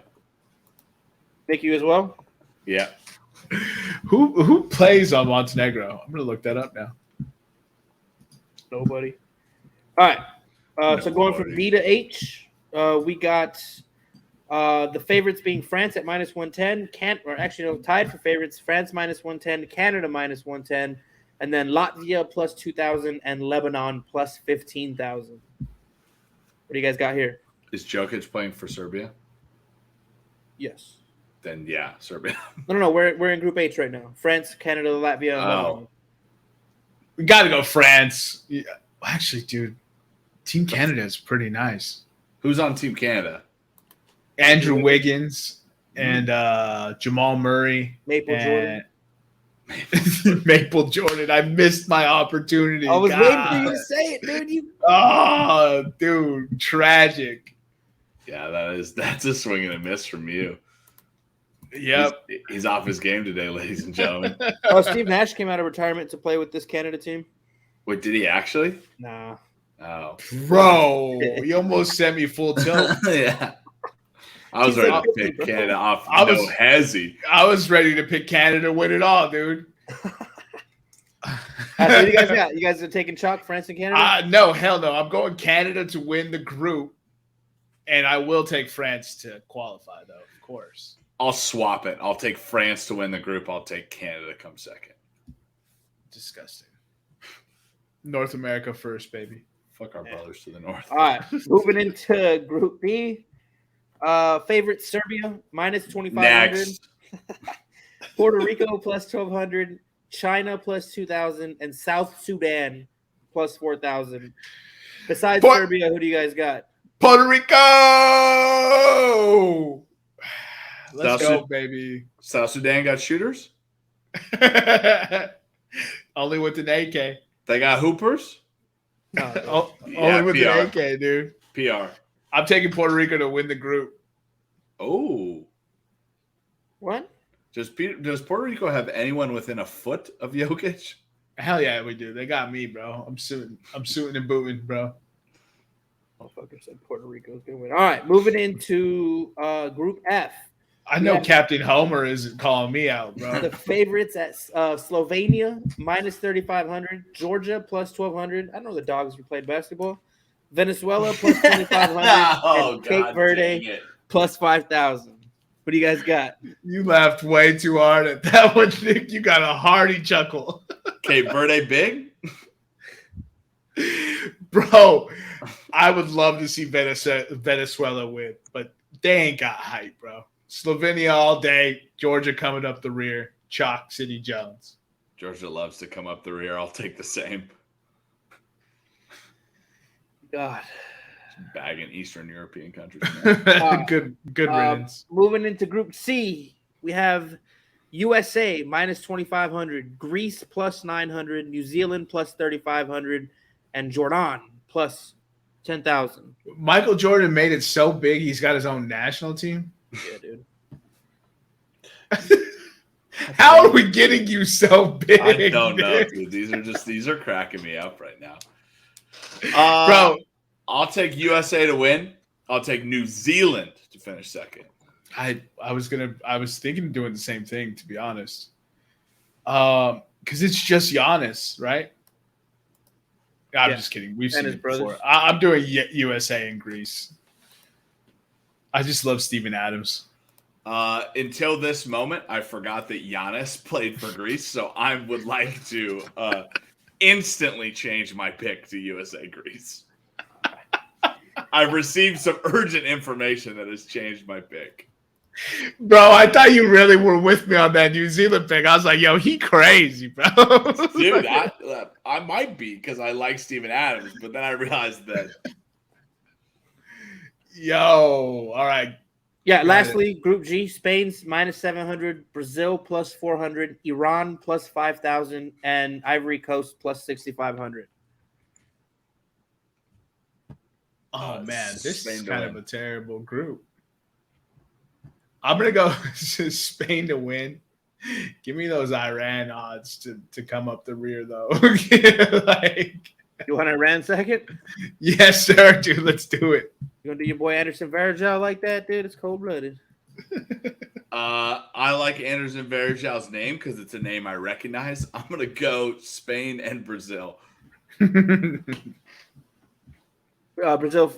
Pick you as well. Yeah. Who plays on Montenegro? I'm gonna look that up now. Nobody. All right. So going from D to H, we got the favorites being France at minus 110. Tied for favorites. France minus 110. Canada minus 110. And then Latvia plus 2,000 and Lebanon plus 15,000. What do you guys got here? Is Jokic playing for Serbia? Yes. Then yeah, Serbia. No. We're in Group H right now. France, Canada, Latvia, and Lebanon. We got to go France. Yeah. Actually, dude, Team Canada is pretty nice. Who's on Team Canada? Andrew Wiggins and Jamal Murray. Jordan. Maple Jordan. I missed my opportunity. I was waiting for you to say it, dude. Oh, dude, tragic. Yeah, that's a swing and a miss from you. Yep. He's off his game today, ladies and gentlemen. Steve Nash came out of retirement to play with this Canada team. Wait, did he actually? Nah. Oh. Bro, you almost sent me full tilt. Yeah. I was ready to pick Canada off hezzy. I was ready to pick Canada to win it all, dude. What do you guys got? You guys are taking chalk, France and Canada? No, hell no. I'm going Canada to win the group, and I will take France to qualify, though, of course. I'll swap it. I'll take France to win the group. I'll take Canada to come second. Disgusting. North America first, baby. Fuck our brothers to the north. All right. Moving into Group B. Favorite Serbia, minus 2,500. Next. Puerto Rico, plus 1,200. China, plus 2,000. And South Sudan, plus 4,000. Besides Serbia, who do you guys got? Puerto Rico! Let's go, baby. South Sudan got shooters? Only with an AK. They got hoopers? Only with an AK, dude. PR. I'm taking Puerto Rico to win the group. Oh. What? Does Puerto Rico have anyone within a foot of Jokic? Hell yeah, we do. They got me, bro. I'm suiting and booting, bro. Motherfucker said Puerto Rico is going to win. All right, moving into Group F. I know Captain Homer isn't calling me out, bro. The favorites at Slovenia, minus 3,500. Georgia, plus 1,200. I know the dogs who played basketball. Venezuela, plus 2,500. And Cape Verde, plus 5,000. What do you guys got? You laughed way too hard at that one, Nick. You got a hearty chuckle. Cape Verde big? Bro, I would love to see Venezuela win, but they ain't got hype, bro. Slovenia all day. Georgia coming up the rear. Chalk City Jones. Georgia loves to come up the rear. I'll take the same. God. Bagging Eastern European countries. Good riddance. Moving into Group C, we have USA minus 2,500, Greece plus 900, New Zealand plus 3,500, and Jordan plus 10,000. Michael Jordan made it so big he's got his own national team. Yeah, dude. How are we getting you so big? I don't know, dude. These are cracking me up right now. Bro, I'll take USA to win. I'll take New Zealand to finish second. I was thinking of doing the same thing, to be honest. Because it's just Giannis, right? I'm just kidding. We've seen it before. I'm doing USA and Greece. I just love Steven Adams. Until this moment, I forgot that Giannis played for Greece, so I would like to instantly change my pick to USA Greece. I've received some urgent information that has changed my pick. Bro, I thought you really were with me on that New Zealand pick. I was like, yo, he crazy, bro. Dude, I might be because I like Steven Adams, but then I realized that. Yo, all right. Yeah, lastly, Group G, Spain's minus 700, Brazil plus 400, Iran plus 5,000, and Ivory Coast plus 6,500. Oh, man, this is kind of a terrible group. I'm going to go to Spain to win. Give me those Iran odds to come up the rear, though. You want Iran second? Yes, sir, dude. Let's do it. You going to do your boy Anderson Varejao like that, dude? It's cold-blooded. I like Anderson Varejao's name because it's a name I recognize. I'm going to go Spain and Brazil. Brazil.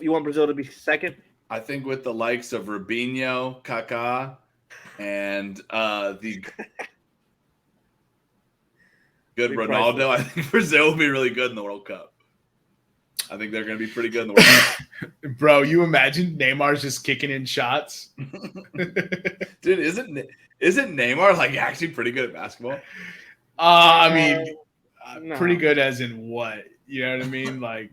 You want Brazil to be second? I think with the likes of Rubinho, Kaká, and the good Ronaldo, I think Brazil will be really good in the World Cup. I think they're going to be pretty good in the World Cup. Bro, you imagine Neymar's just kicking in shots? Dude, isn't Neymar like actually pretty good at basketball? I mean, no. Pretty good as in what? You know what I mean? Like,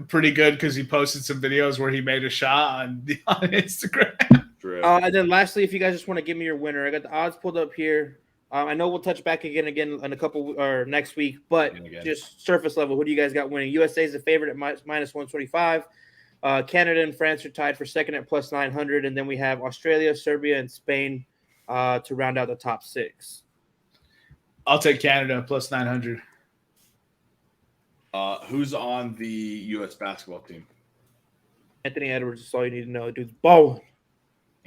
pretty good because he posted some videos where he made a shot on Instagram. True. And then lastly, if you guys just want to give me your winner, I got the odds pulled up here. I know we'll touch back again in a couple or next week, but just surface level, who do you guys got winning? USA is the favorite at minus 125. Canada and France are tied for second at plus 900, and then we have Australia, Serbia, and Spain to round out the top six. I'll take Canada plus 900. Who's on the U.S. basketball team? Anthony Edwards is all you need to know. Dude's balling.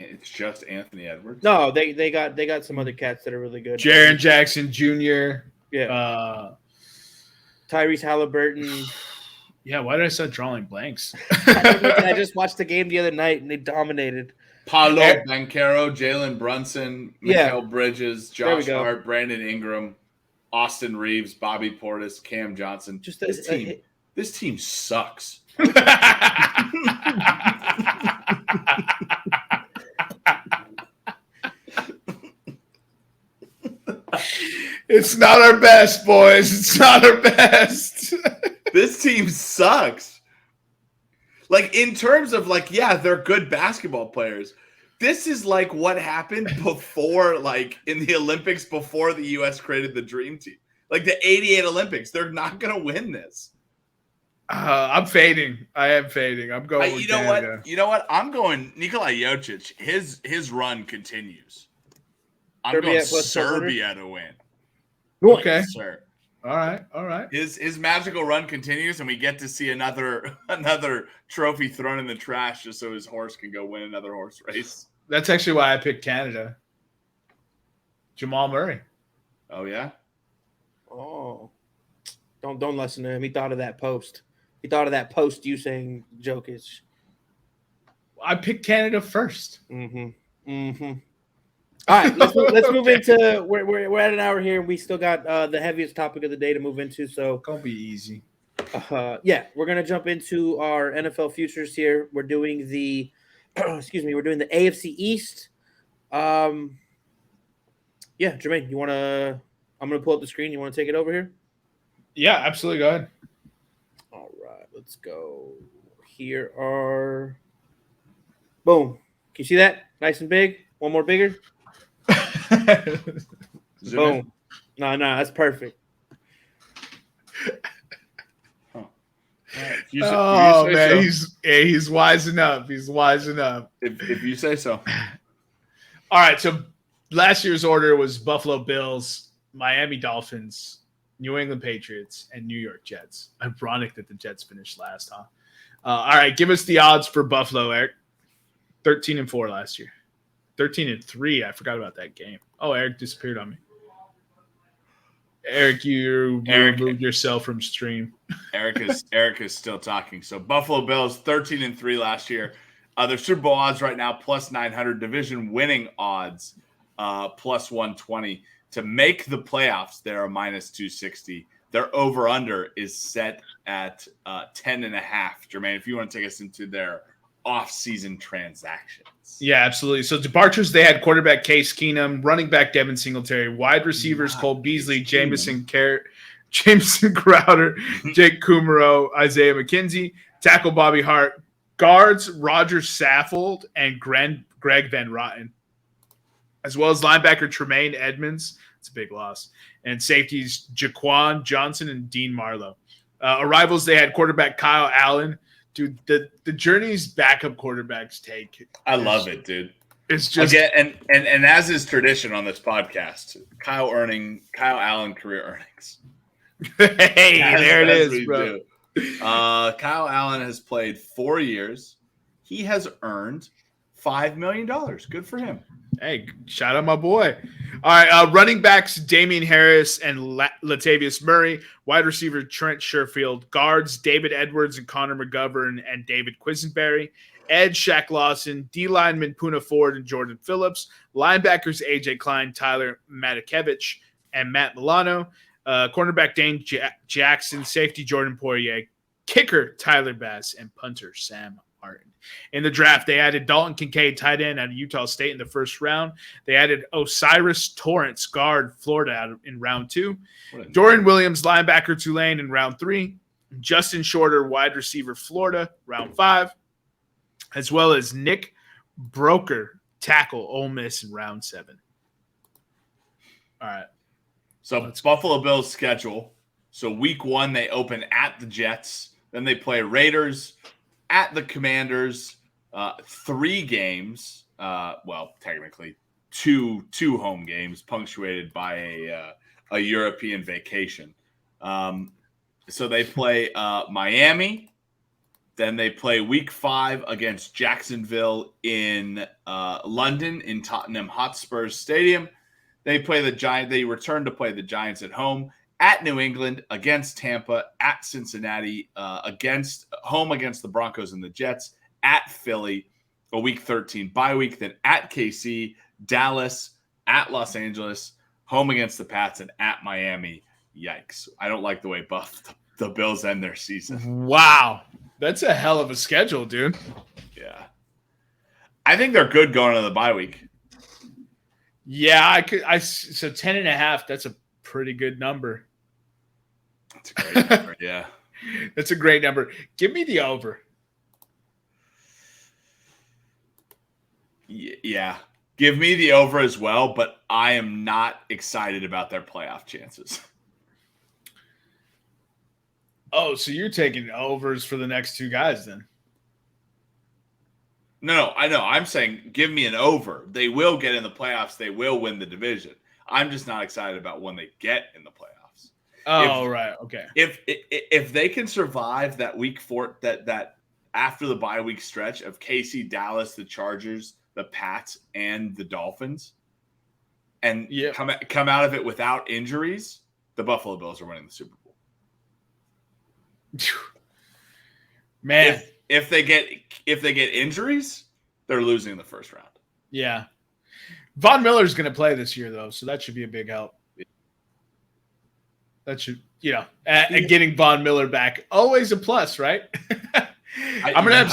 It's just Anthony Edwards. No, they got some other cats that are really good. Jaren Jackson Jr. Yeah. Tyrese Halliburton. Yeah, why did I start drawing blanks? I just watched the game the other night and they dominated. Paolo Banchero, Jalen Brunson, Mikael Bridges, Josh Hart, Brandon Ingram, Austin Reeves, Bobby Portis, Cam Johnson. Just this team sucks. It's not our best, boys. It's not our best. This team sucks. Like, in terms of, like, yeah, they're good basketball players. This is like what happened before, like, in the Olympics before the U.S. created the Dream Team. Like, the 88 Olympics. They're not going to win this. I'm fading. I am fading. I'm going with Canada. You know what? I'm going Nikola Jokic. His run continues. I'm going Serbia to win. Okay. Yes, sir. All right. His magical run continues, and we get to see another trophy thrown in the trash just so his horse can go win another horse race. That's actually why I picked Canada. Jamal Murray. Oh yeah. Oh, don't listen to him. He thought of that post. He thought of that post you saying Jokic. I picked Canada first. All right, let's move into. We're at an hour here, and we still got the heaviest topic of the day to move into. So gonna be easy. We're gonna jump into our NFL futures here. We're doing the, we're doing the AFC East. Jermaine, I'm gonna pull up the screen. You want to take it over here? Yeah, absolutely. Go ahead. All right, let's go. Here are. Boom. Can you see that? Nice and big. One more bigger. Boom. No, that's perfect. Man, he's wising up. He's wising up. If you say so. All right, so last year's order was Buffalo Bills, Miami Dolphins, New England Patriots, and New York Jets. Ironic that the Jets finished last, huh? All right, give us the odds for Buffalo, Eric. 13-4 last year. 13-3. I forgot about that game. Oh, Eric disappeared on me. Eric, you removed yourself from stream. Eric is still talking. So Buffalo Bills 13-3 last year. Their Super Bowl odds right now plus 900. Division winning odds plus 120. To make the playoffs, they're a minus 260. Their over-under is set at 10.5. Jermaine, if you want to take us into their off-season transactions. Yeah, absolutely. So departures, they had quarterback Case Keenum, running back Devin Singletary, wide receivers Cole Beasley, Jameson Crowder, Jake Kumaro, Isaiah McKenzie, tackle Bobby Hart, guards Roger Saffold and Greg Van Rotten, as well as linebacker Tremaine Edmonds. It's a big loss. And safeties Jaquan Johnson and Dean Marlowe. Arrivals, they had quarterback Kyle Allen. Dude, the journeys backup quarterbacks take. I love it, dude. It's just and as is tradition on this podcast, Kyle Allen career earnings. Hey, there it is, bro. Kyle Allen has played 4 years. He has earned $5 million. Good for him. Hey, shout out my boy. All right, running backs Damian Harris and Latavius Murray, wide receiver Trent Sherfield, guards David Edwards and Connor McGovern and David Quisenberry, edge Shaq Lawson, D lineman Puna Ford and Jordan Phillips, linebackers AJ Klein, Tyler Matakevich, and Matt Milano, cornerback Dane Jackson, safety Jordan Poirier, kicker Tyler Bass, and punter Sam Martin. In the draft, they added Dalton Kincaid, tight end out of Utah State in the first round. They added Osiris Torrance, guard Florida in round 2. Jordan Williams, linebacker Tulane in round 3. Justin Shorter, wide receiver Florida, round 5. As well as Nick Broker, tackle Ole Miss in round 7. All right. So Buffalo Bills schedule. So week 1, they open at the Jets. Then they play Raiders, at the Commanders, 3 games. Well, technically, two home games punctuated by a European vacation. So they play Miami. Then they play week 5 against Jacksonville in London in Tottenham Hotspur Stadium. They play the Giants. They return to play the Giants at home. At New England, against Tampa, at Cincinnati, against the Broncos and the Jets, at Philly, a week 13 bye week, then at KC, Dallas, at Los Angeles, home against the Pats, and at Miami. Yikes. I don't like the way the Bills end their season. Wow. That's a hell of a schedule, dude. Yeah. I think they're good going into the bye week. Yeah, so 10.5, that's a pretty good number. That's a great number, yeah. That's a great number. Give me the over. Yeah. Give me the over as well, but I am not excited about their playoff chances. Oh, so you're taking overs for the next 2 guys then? No, I know. I'm saying give me an over. They will get in the playoffs. They will win the division. I'm just not excited about when they get in the playoffs. Right. Okay. If they can survive that week 4, that after the bye week stretch of KC, Dallas, the Chargers, the Pats, and the Dolphins, and come out of it without injuries, the Buffalo Bills are winning the Super Bowl. Man, if they get injuries, they're losing in the first round. Yeah. Von Miller's going to play this year, though, so that should be a big help. That should, and getting Von Miller back, always a plus, right? I'm going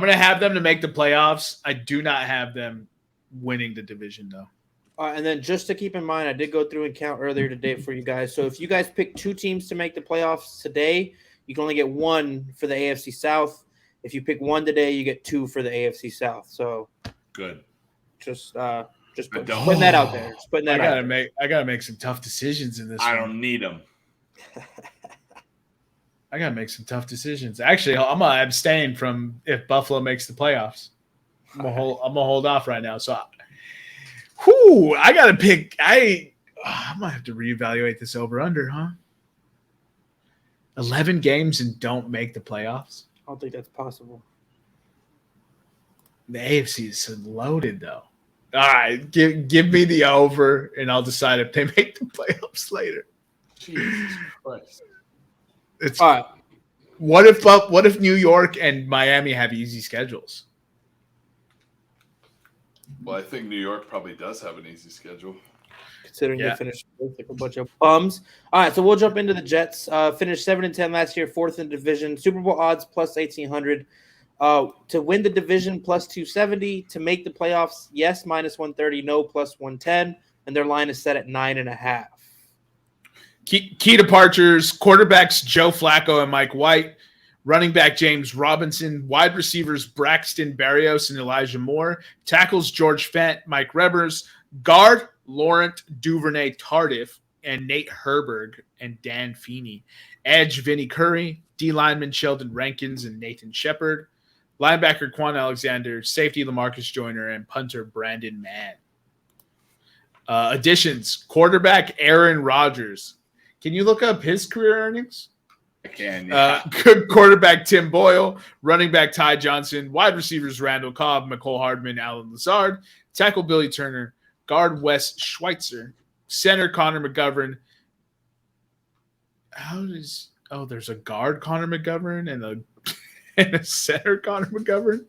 to have them to make the playoffs. I do not have them winning the division, though. And then just to keep in mind, I did go through and count earlier today for you guys. So if you guys pick 2 teams to make the playoffs today, you can only get 1 for the AFC South. If you pick 1 today, you get 2 for the AFC South. So good. Just putting that out there. I gotta make some tough decisions in this. I don't need them. I gotta make some tough decisions. Actually, I'm gonna abstain from if Buffalo makes the playoffs. I'm gonna hold off right now. So Whew, I got to pick. I might have to reevaluate this over-under, huh? 11 games and don't make the playoffs? I don't think that's possible. The AFC is so loaded, though. All right, give me the over, and I'll decide if they make the playoffs later. Jesus Christ. It's All right. What if New York and Miami have easy schedules? Well, I think New York probably does have an easy schedule. Considering they finished like a bunch of bums. All right, so we'll jump into the Jets. Finished 7-10 last year, 4th in division. Super Bowl odds plus 1,800. To win the division plus 270. To make the playoffs, yes, minus 130. No, plus 110. And their line is set at 9.5. Key departures: quarterbacks Joe Flacco and Mike White, running back James Robinson, wide receivers Braxton Berrios and Elijah Moore, tackles George Fent, Mike Rebers, guard Laurent Duvernay-Tardif and Nate Herberg and Dan Feeney, edge Vinnie Curry, D lineman Sheldon Rankins and Nathan Shepard, linebacker Quan Alexander, safety Lamarcus Joyner, and punter Brandon Mann. Additions: quarterback Aaron Rodgers. Can you look up his career earnings? I can. Yeah. Quarterback Tim Boyle, running back Ty Johnson, wide receivers Randall Cobb, McCole Hardman, Alan Lazard, tackle Billy Turner, guard Wes Schweitzer, center Connor McGovern. There's a guard Connor McGovern and a center Connor McGovern?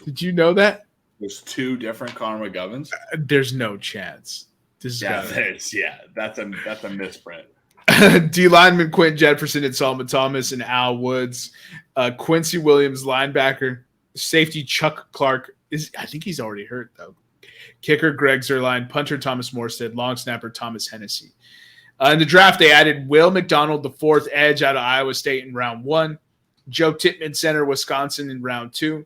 Did you know that? There's two different Connor McGoverns? There's no chance. That's a misprint. D lineman Quentin Jefferson and Solomon Thomas and Al Woods. Quincy Williams, linebacker. Safety Chuck Clark. I think he's already hurt, though. Kicker Greg Zerline. Punter Thomas Morstead. Long snapper Thomas Hennessy. In the draft, they added Will McDonald, the 4th edge out of Iowa State in round 1. Joe Tittman, center Wisconsin in round 2.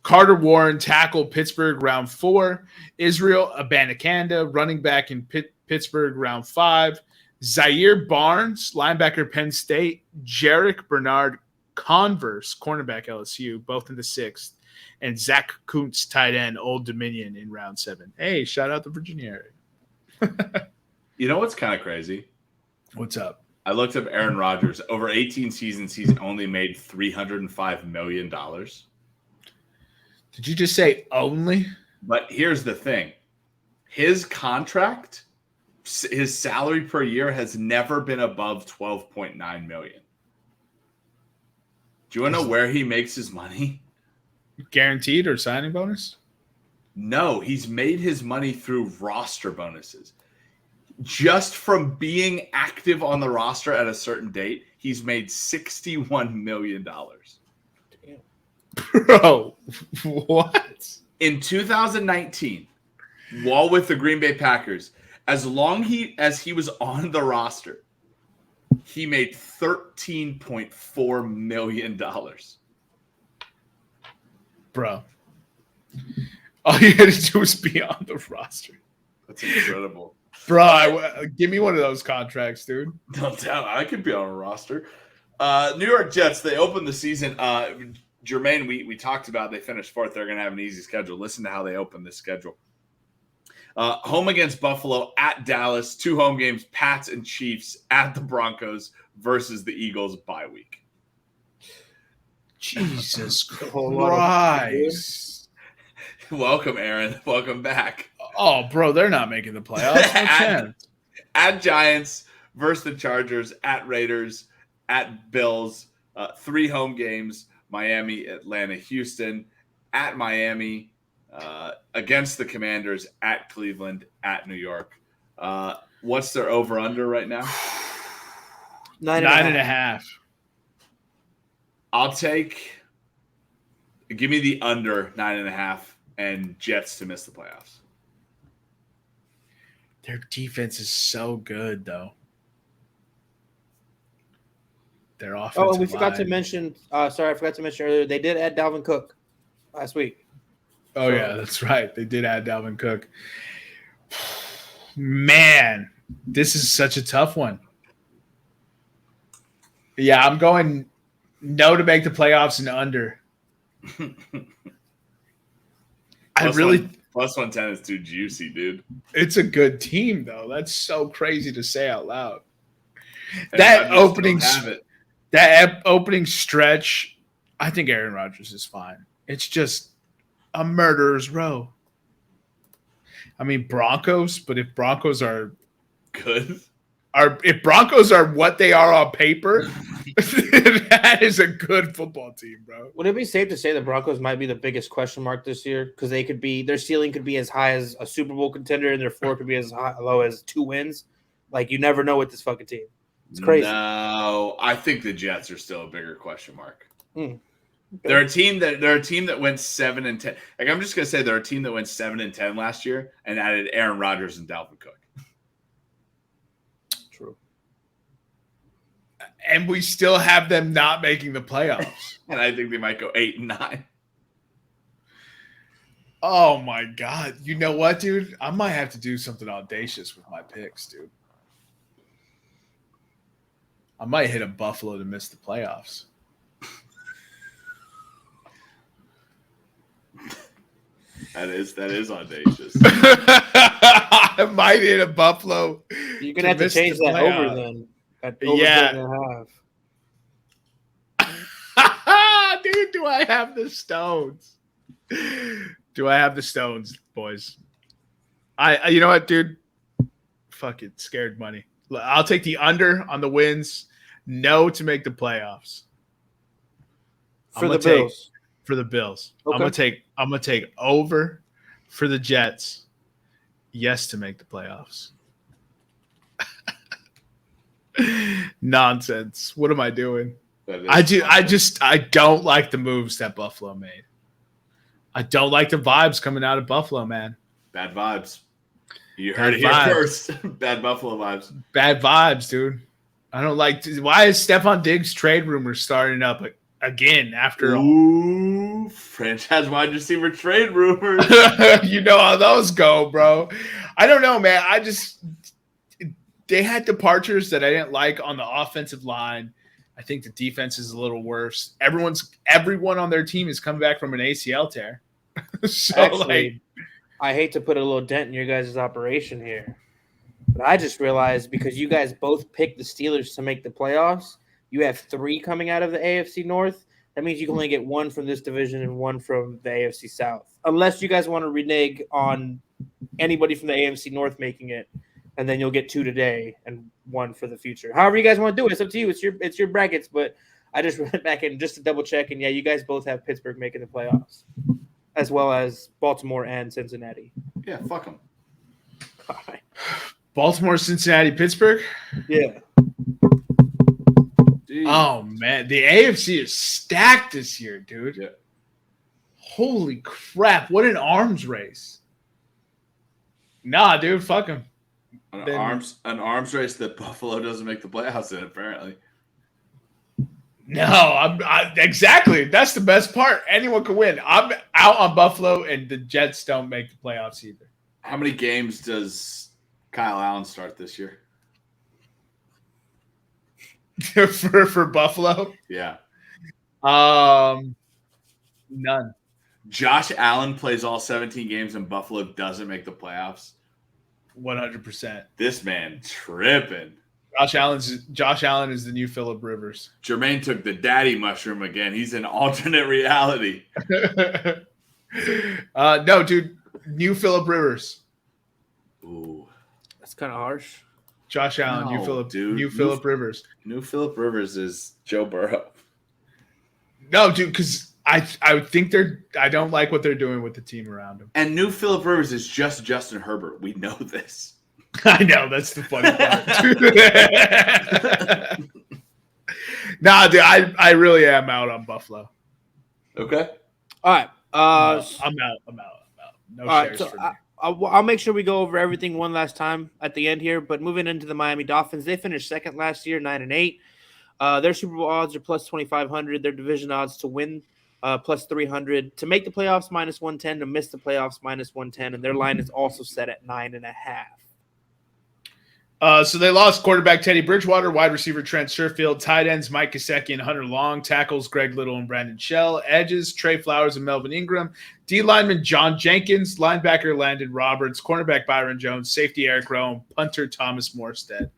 Carter Warren, tackle Pittsburgh, round 4. Israel Abanikanda, running back in Pittsburgh, round 5. Zaire Barnes, linebacker Penn State. Jarek Bernard Converse, cornerback LSU, both in the 6th. And Zach Kuntz, tight end, Old Dominion in round 7. Hey, shout out to Virginia area. You know what's kind of crazy? What's up? I looked up Aaron Rodgers. Over 18 seasons, he's only made $305 million. Did you just say only? But here's the thing. His contract, his salary per year has never been above $12.9 million. Do you want to know where he makes his money? Guaranteed or signing bonus? No, he's made his money through roster bonuses. Just from being active on the roster at a certain date, he's made $61 million. Bro, what? In 2019, while with the Green Bay Packers, as long as he was on the roster, he made $13.4 million. Bro. All you had to do was be on the roster. That's incredible. Bro, give me one of those contracts, dude. No doubt. I could be on a roster. New York Jets, they opened the season. Jermaine, we talked about they finished 4th. They're going to have an easy schedule. Listen to how they open this schedule. Home against Buffalo, at Dallas, 2 home games, Pats and Chiefs, at the Broncos versus the Eagles bye week. Jesus Christ. Welcome, Aaron. Welcome back. Oh, bro, they're not making the playoffs. No chance. At Giants versus the Chargers, at Raiders, at Bills, 3 home games, Miami, Atlanta, Houston, at Miami, against the Commanders, at Cleveland, at New York. What's their over-under right now? 9.5. I'll give me the under 9.5 and Jets to miss the playoffs. Their defense is so good, though. Their offense. Oh, and we forgot to mention. I forgot to mention earlier. They did add Dalvin Cook last week. Oh yeah, that's right. They did add Dalvin Cook. Man, this is such a tough one. Yeah, I'm going no to make the playoffs and under. Plus Plus 110 is too juicy, dude. It's a good team, though. That's so crazy to say out loud. And That Rodgers opening stretch, I think Aaron Rodgers is fine. It's just a murderer's row. I mean, Broncos, but if Broncos are good. If Broncos are what they are on paper, that is a good football team, bro. Would it be safe to say the Broncos might be the biggest question mark this year? Because they could be, their ceiling could be as high as a Super Bowl contender, and their floor could be as low as 2 wins. Like, you never know with this fucking team. It's crazy. No, I think the Jets are still a bigger question mark. Okay. They're a team that went 7-10. Like, I'm just gonna say they're a team that went 7-10 last year and added Aaron Rodgers and Dalvin Cook. True. And we still have them not making the playoffs. And I think they might go 8-9. Oh my God. You know what, dude? I might have to do something audacious with my picks, dude. I might hit a Buffalo to miss the playoffs. That is audacious. I might hit a Buffalo. You're gonna have to change that over then. Yeah. Dude, do I have the stones? Do I have the stones, boys? I you know what, dude? Fuck it, scared money. I'll take the under on the wins. No to make the playoffs. For the Bills. For the Bills. Okay. I'm gonna take over for the Jets. Yes to make the playoffs. Nonsense. What am I doing? I don't like the moves that Buffalo made. I don't like the vibes coming out of Buffalo, man. Bad vibes. You heard it here first. Bad Buffalo vibes. Bad vibes, dude. I don't like. Why is Stephon Diggs trade rumors starting up again after all? Franchise wide receiver trade rumors. You know how those go, bro. I don't know, man. They had departures that I didn't like on the offensive line. I think the defense is a little worse. Everyone on their team is coming back from an ACL tear. So, actually, I hate to put a little dent in your guys' operation here, but I just realized because you guys both picked the Steelers to make the playoffs, you have 3 coming out of the AFC North. That means you can only get 1 from this division and 1 from the AFC South. Unless you guys want to renege on anybody from the AFC North making it, and then you'll get 2 today and 1 for the future. However you guys want to do it, it's up to you. It's your brackets, but I just went back in just to double check, and yeah, you guys both have Pittsburgh making the playoffs, as well as Baltimore and Cincinnati. Yeah, fuck them. All right. Baltimore, Cincinnati, Pittsburgh? Yeah. Jeez. Oh, man. The AFC is stacked this year, dude. Yeah. Holy crap. What an arms race. Nah, dude, fuck him. An arms race that Buffalo doesn't make the playoffs in, apparently. No, exactly. That's the best part. Anyone can win. I'm out on Buffalo, and the Jets don't make the playoffs either. How many games does Kyle Allen start this year? for Buffalo? Yeah. None. Josh Allen plays all 17 games and Buffalo doesn't make the playoffs. 100%. This man tripping. Josh Allen is the new Phillip Rivers. Jermaine took the daddy mushroom again. He's in alternate reality. No, dude. New Phillip Rivers. Ooh. That's kind of harsh. Josh Allen, No, new Phillip Rivers. New Phillip Rivers is Joe Burrow. No, dude, because I think I don't like what they're doing with the team around him. And new Phillip Rivers is just Justin Herbert. We know this. I know, that's the funny part. Nah, dude, I really am out on Buffalo. Okay. All right. I'm out. No shares for me. I'll make sure we go over everything one last time at the end here. But moving into the Miami Dolphins, they finished second last year, 9-8. Their Super Bowl odds are plus 2,500. Their division odds to win plus 300. To make the playoffs, minus 110. To miss the playoffs, minus 110. And their line is also set at 9.5. So they lost quarterback Teddy Bridgewater, wide receiver Trent Sherfield, tight ends Mike Gesicki and Hunter Long, tackles Greg Little and Brandon Shell, edges Trey Flowers and Melvin Ingram, D lineman John Jenkins, linebacker Landon Roberts, cornerback Byron Jones, safety Eric Rowe, punter Thomas Morstead.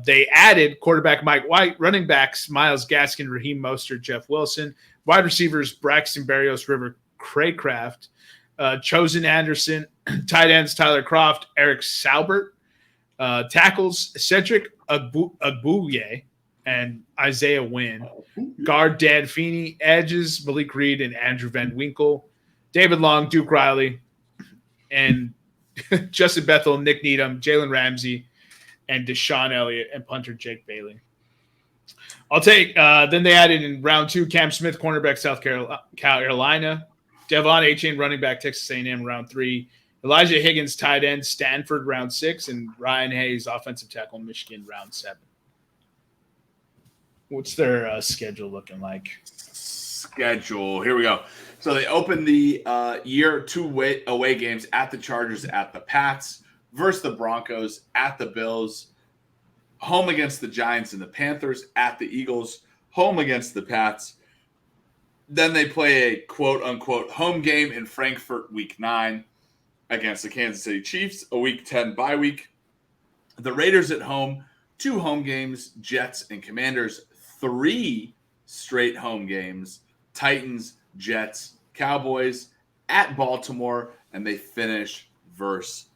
They added quarterback Mike White, running backs Myles Gaskin, Raheem Mostert, Jeff Wilson, wide receivers Braxton Berrios, River Craycraft, Chosen Anderson, tight ends Tyler Croft, Eric Saubert, tackles Cedric Agbuye and Isaiah Wynn, guard Dan Feeney, edges Malik Reed and Andrew Van Winkle, David Long, Duke Riley, and Justin Bethel, Nick Needham, Jalen Ramsey, and Deshaun Elliott, and punter Jake Bailey. I'll take then they added in round 2 Cam Smith, cornerback South Carolina, Devon Achane, running back Texas A&M, round 3, Elijah Higgins, tight end Stanford, round 6, and Ryan Hayes, offensive tackle Michigan, round 7. What's their schedule looking like? Schedule. Here we go. So they opened the year 2 away games at the Chargers, at the Pats, versus the Broncos, at the Bills, home against the Giants and the Panthers, at the Eagles, home against the Pats. Then they play a quote-unquote home game in Frankfurt week 9 against the Kansas City Chiefs, a week 10 bye week. The Raiders at home, 2 home games, Jets and Commanders, 3 straight home games, Titans, Jets, Cowboys, at Baltimore, and they finish versus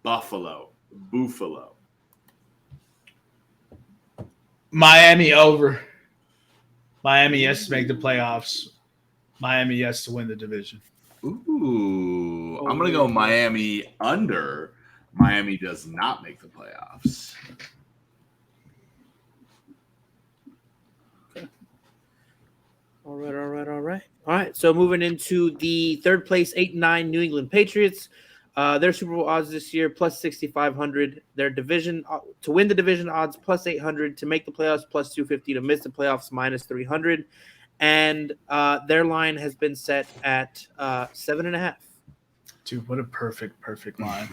Buffalo. Miami over. Miami yes to make the playoffs. Miami yes to win the division. Ooh, I'm going to go Miami under. Miami does not make the playoffs. All right. All right, so moving into the third place, 8-9 New England Patriots. Their Super Bowl odds this year, plus 6,500. Their division, to win the division odds, plus 800. To make the playoffs, plus 250. To miss the playoffs, minus 300. And their line has been set at 7.5. Dude, what a perfect line.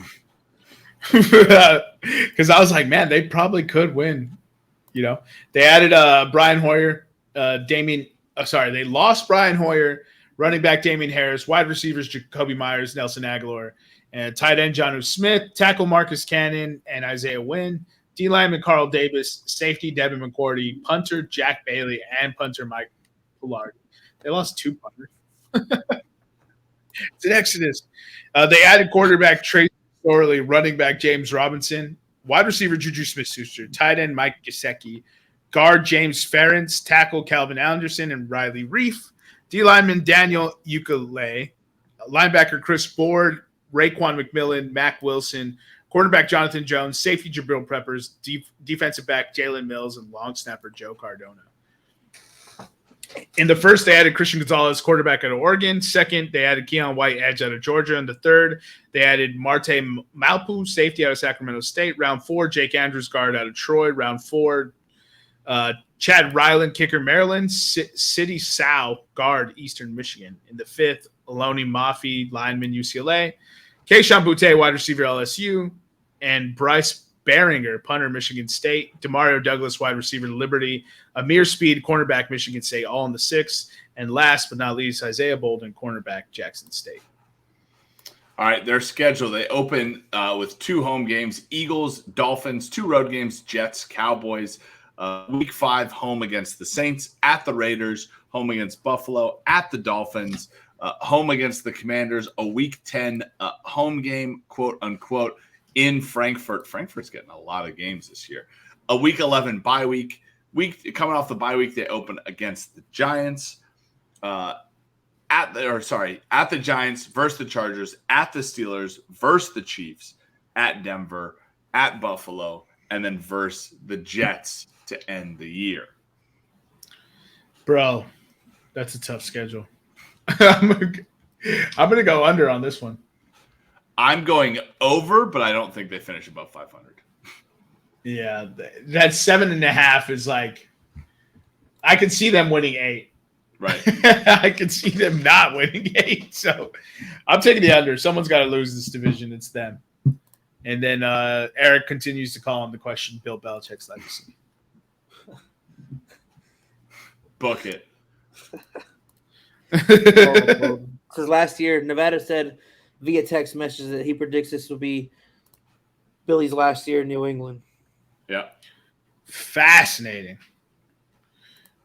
Because I was like, man, they probably could win. You know, they added Brian Hoyer, they lost Brian Hoyer, running back Damian Harris, wide receivers Jacoby Myers, Nelson Aguilar, and tight end Jonnu Smith, tackle Marcus Cannon and Isaiah Wynn, D lineman Carl Davis, safety Devin McCourty, punter Jack Bailey, and punter Mike Pollard. They lost 2 punters. It's an exodus. They added quarterback Tracy Sorley, running back James Robinson, wide receiver Juju Smith-Schuster, tight end Mike Gesicki, guard James Ferentz, tackle Calvin Anderson and Riley Reif, D lineman Daniel Ukulele, linebacker Chris Ford, Raekwon McMillan, Mac Wilson, quarterback Jonathan Jones, safety Jabril Peppers, defensive back Jalen Mills, and long snapper Joe Cardona. In the first, they added Christian Gonzalez, quarterback out of Oregon. Second, they added Keon White, edge out of Georgia. In the third, they added Marte Malpu, safety out of Sacramento State. Round 4, Jake Andrews, guard out of Troy. Round 4, Chad Ryland, kicker Maryland. City Sau, guard Eastern Michigan. In the 5th, Aloni Mafi, lineman UCLA. Keishawn Butte, wide receiver LSU. And Bryce Beringer, punter Michigan State. Demario Douglas, wide receiver Liberty. Amir Speed, cornerback Michigan State, all in the 6th. And last but not least, Isaiah Bolden, cornerback Jackson State. All right, their schedule, they open with 2 home games, Eagles, Dolphins, 2 road games, Jets, Cowboys. Week 5, home against the Saints, at the Raiders, home against Buffalo, at the Dolphins, home against the Commanders, a Week 10 home game, quote-unquote, in Frankfurt. Frankfurt's getting a lot of games this year. A Week 11 bye week. Coming off the bye week, they open against the Giants, at the Giants versus the Chargers, at the Steelers versus the Chiefs, at Denver, at Buffalo, and then versus the Jets to end the year. Bro, that's a tough schedule. I'm gonna go under on this one. I'm going over, but I don't think they finish above 500. Yeah, that 7.5 is like, I can see them winning 8. Right. I can see them not winning 8. So I'm taking the under. Someone's got to lose this division. It's them. And then Eric continues to call on the question, Bill Belichick's legacy. Book it. Because last year, Nevada said via text message that he predicts this will be Billy's last year in New England. Yeah. Fascinating.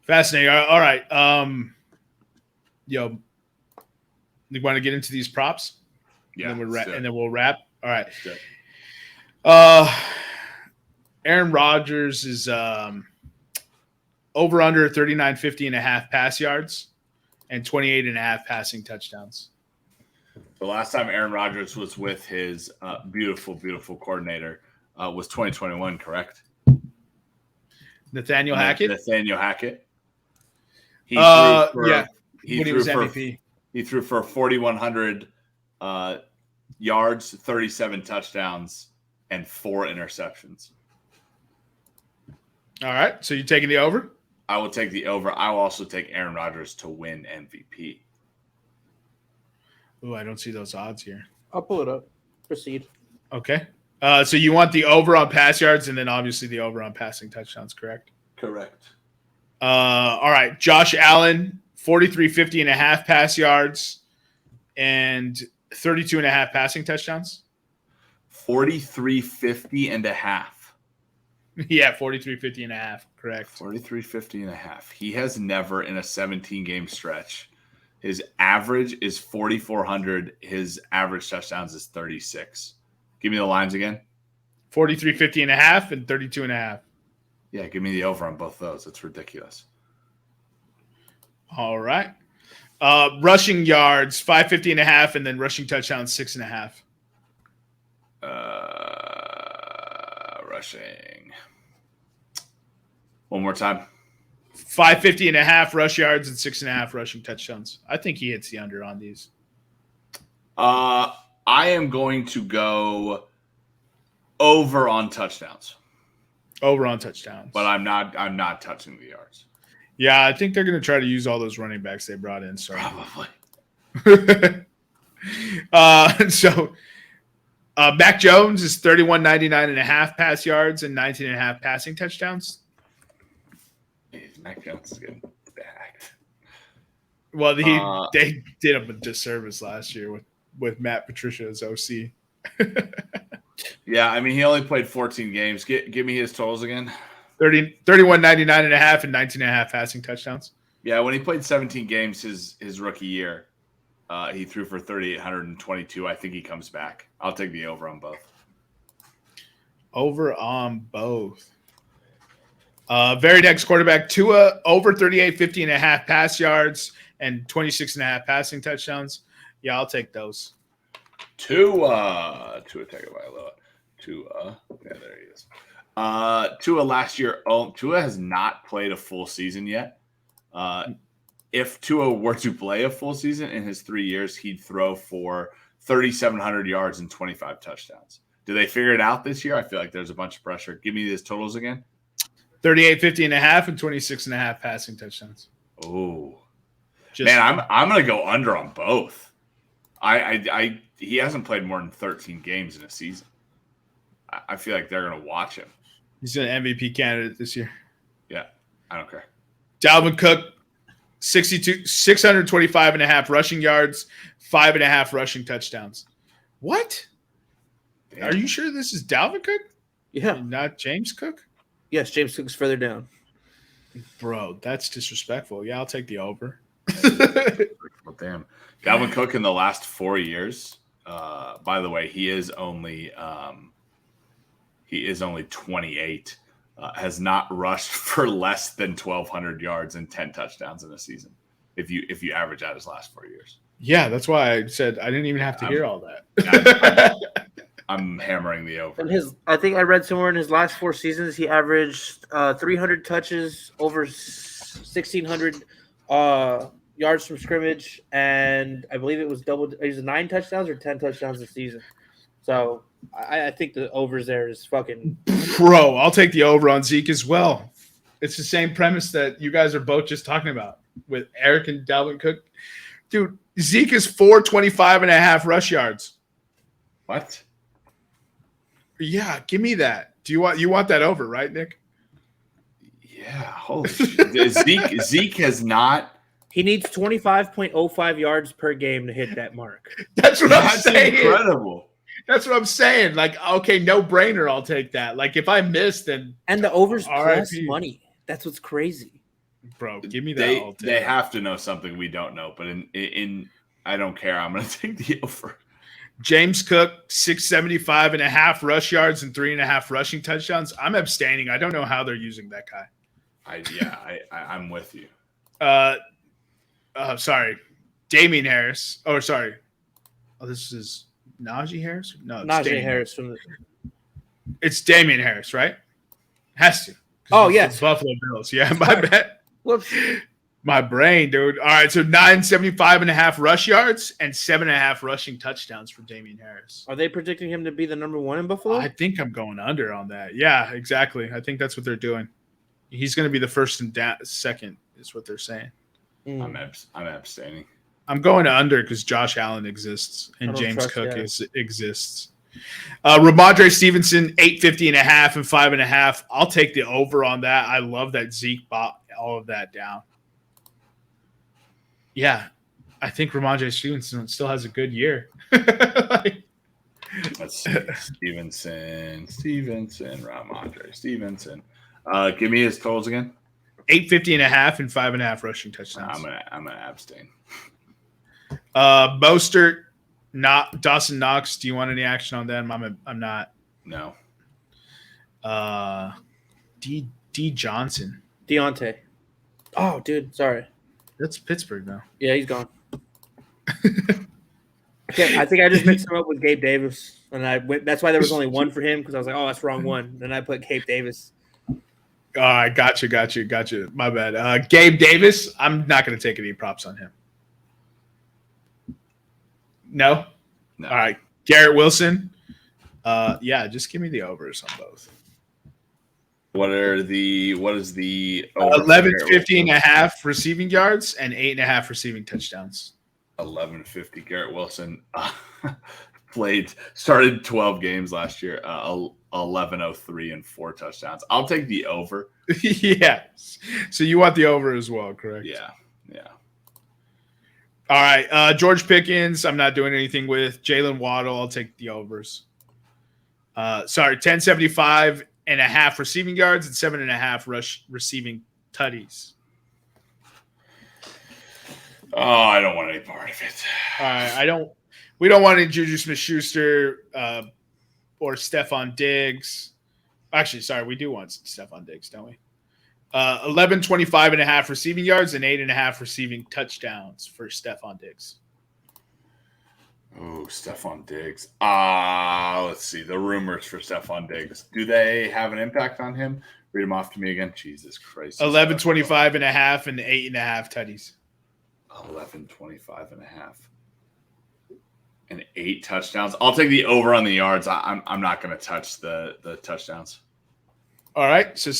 All right. You want to get into these props? Yeah. And then we'll wrap. All right. Good. Aaron Rodgers is over under 39.50.5 pass yards and 28.5 passing touchdowns. The last time Aaron Rodgers was with his beautiful, beautiful coordinator was 2021, correct? Nathaniel Hackett? Nathaniel Hackett. He was MVP. He threw for 4,100 yards, 37 touchdowns, and 4 interceptions. All right. So you're taking the over? I will take the over. I will also take Aaron Rodgers to win MVP. Oh, I don't see those odds here. I'll pull it up. Proceed. Okay. So you want the over on pass yards and then obviously the over on passing touchdowns, correct? Correct. All right. Josh Allen, 43.50.5 pass yards and 32.5 passing touchdowns. 43.50.5. Yeah, 43.50.5. Correct. 43.50.5. He has never in a 17-game stretch. His average is 4,400. His average touchdowns is 36. Give me the lines again. 43.50.5 and 32.5. Yeah, give me the over on both those. It's ridiculous. All right. Rushing yards, 550.5, and then rushing touchdowns, 6.5. Rushing. One more time. 550.5 rush yards and 6.5 rushing touchdowns. I think he hits the under on these. I am going to go over on touchdowns. Over on touchdowns. But I'm not touching the yards. Yeah, I think they're going to try to use all those running backs they brought in. So. Probably. Mac Jones is 31.99.5 pass yards and 19.5 passing touchdowns. Mac Jones is getting backed. Well, they did him a disservice last year with Matt Patricia as OC. Yeah, I mean, he only played 14 games. Give me his totals again. 31.99.5 and 19.5 passing touchdowns. Yeah, when he played 17 games his rookie year, he threw for 3,822. I think he comes back. I'll take the over on both. Over on both. Very next quarterback, Tua, over 38.50.5 pass yards and 26.5 passing touchdowns. Yeah, I'll take those. Tua Tagovailoa. Yeah, there he is. Tua last year. Tua has not played a full season yet. If Tua were to play a full season in his 3 years, he'd throw for 3,700 yards and 25 touchdowns. Do they figure it out this year? I feel like there's a bunch of pressure. Give me his totals again. 38.50.5 and 26.5 passing touchdowns. Oh, man, I'm gonna go under on both. He hasn't played more than 13 games in a season. I feel like they're gonna watch him. He's an MVP candidate this year. Yeah, I don't care. Dalvin Cook, 625.5 rushing yards, 5.5 rushing touchdowns. What? Damn. Are you sure this is Dalvin Cook? Yeah, not James Cook. Yes, James Cook's further down. Bro, that's disrespectful. Yeah, I'll take the over. Well, damn. Dalvin Cook in the last 4 years, by the way, he is only 28, has not rushed for less than 1,200 yards and 10 touchdowns in a season. If you average out his last 4 years. Yeah, that's why I said I didn't even have to hear all that. I'm hammering the over. And I think I read somewhere in his last 4 seasons, he averaged 300 touches, over 1,600 yards from scrimmage, and I believe it was 9 touchdowns or 10 touchdowns this season. So I think the overs there is fucking. Bro, I'll take the over on Zeke as well. It's the same premise that you guys are both just talking about with Eric and Dalvin Cook. Dude, Zeke is 425.5 rush yards. What? Yeah, give me that. Do you want that over, right, Nick? Yeah, holy shit. Zeke has not. He needs 25.05 yards per game to hit that mark. That's what I'm That's saying. incredible. That's what I'm saying. Like, okay, no brainer. I'll take that. Like, if I miss, then And the over's plus RIP. money. That's what's crazy. Bro, give me that. They have to know something we don't know, but in I don't care. I'm going to take the over. James Cook, 675.5 rush yards and 3.5 rushing touchdowns. I'm abstaining. I don't know how they're using that guy. I'm with you. Sorry, Damian Harris. Oh, sorry. Oh, this is Najee Harris. No, it's Najee Damian. Harris from the. It's Damian Harris, right? Has to. Oh, It's yes. the Buffalo Bills. Yeah, my bad. Whoops. My brain, dude. All right, so 975.5 rush yards and 7.5 rushing touchdowns for Damian Harris. Are they predicting him to be the number one in Buffalo? I think I'm going under on that. Yeah, exactly. I think that's what they're doing. He's going to be the first and second, is what they're saying. I'm abstaining. I'm going to under because Josh Allen exists and James Cook exists. Ramondre Stevenson, 850.5 and 5.5. I'll take the over on that. I love that Zeke bought all of that down. Yeah, I think Ramondre Stevenson still has a good year. Let's see. Stevenson, Ramondre Stevenson. Give me his totals again. 850.5 and 5.5 rushing touchdowns. I'm gonna abstain. Mostert, not Dawson Knox. Do you want any action on them? I'm not. No. D Johnson. Deontay. Oh, dude, sorry. That's Pittsburgh now. Yeah, he's gone. Okay, I think I just mixed him up with Gabe Davis, and that's why there was only one for him because I was like, oh, that's the wrong one. Then I put Gabe Davis. All right, got you. My bad. Gabe Davis, I'm not going to take any props on him. No? No. All right. Garrett Wilson. Yeah, just give me the overs on both. What is the 1150.5 receiving yards and 8.5 receiving touchdowns. 1150. Garrett Wilson started 12 games last year. 1103 and 4 touchdowns. I'll take the over. Yes. So you want the over as well, correct? Yeah. All right. George Pickens, I'm not doing anything with. Jalen Waddle, I'll take the overs. 1075.5 receiving yards and 7.5 receiving tutties. Oh, I don't want any part of it. All right. We don't want any Juju Smith-Schuster or Stephon Diggs. Actually, sorry, we do want Stephon Diggs, don't we? 1125.5 receiving yards and 8.5 receiving touchdowns for Stephon Diggs. Oh, Stephon Diggs. Let's see. The rumors for Stephon Diggs. Do they have an impact on him? Read them off to me again. Jesus Christ. 1125.5 and 8.5 tutties. 1125.5 and 8 touchdowns. I'll take the over on the yards. I'm not going to touch the touchdowns. All right. So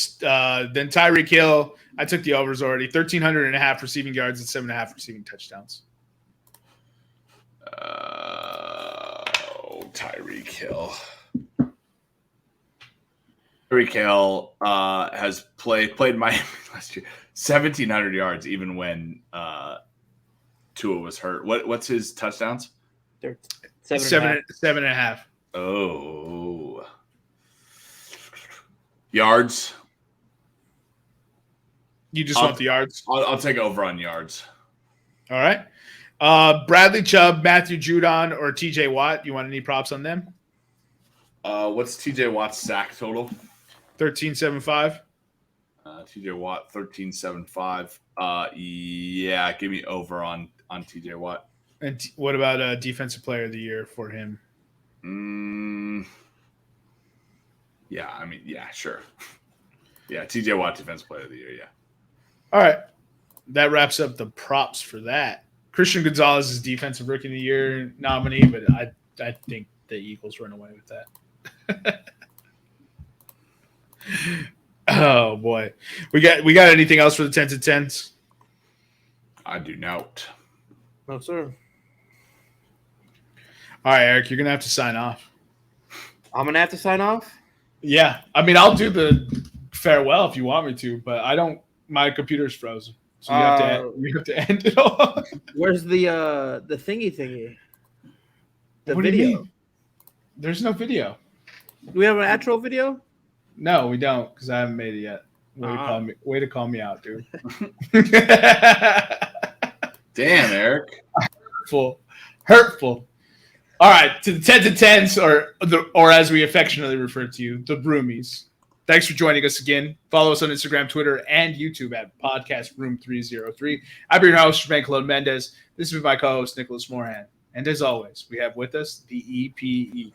then Tyreek Hill, I took the overs already. 1,300.5 receiving yards and 7.5 receiving touchdowns. Tyreek Hill. Tyreek Hill has played Miami last year. 1,700 yards, even when Tua was hurt. What's his touchdowns? 7.5. Oh. Yards. You just want the yards? I'll take over on yards. All right. Bradley Chubb, Matthew Judon, or TJ Watt. You want any props on them? What's TJ Watt's sack total? 13.75. TJ Watt, 13.75. Yeah, give me over on TJ Watt. And what about Defensive Player of the Year for him? Yeah, sure. Yeah, TJ Watt, Defensive Player of the Year, yeah. All right. That wraps up the props for that. Christian Gonzalez is Defensive Rookie of the Year nominee, but I think the Eagles run away with that. Oh boy, we got anything else for the 10 to 10s? I do not. No, sir. All right, Eric, you're gonna have to sign off. I'm gonna have to sign off. Yeah, I mean, I'll do the farewell if you want me to, but I don't. My computer's frozen, so you have to end it all. Where's the thingy? The What do you video. mean? There's no video. Do we have an actual video? No, we don't, because I haven't made it yet. Uh-huh. Way to call me out, dude. Damn, Eric. Hurtful. All right, to the 10 to 10s, or as we affectionately refer to you, the Broomies. Thanks for joining us again. Follow us on Instagram, Twitter, and YouTube at Podcast Room 303. I've been your host, Jermaine Mendez. This is my co-host, Nicholas Moorhan. And as always, we have with us the EPE.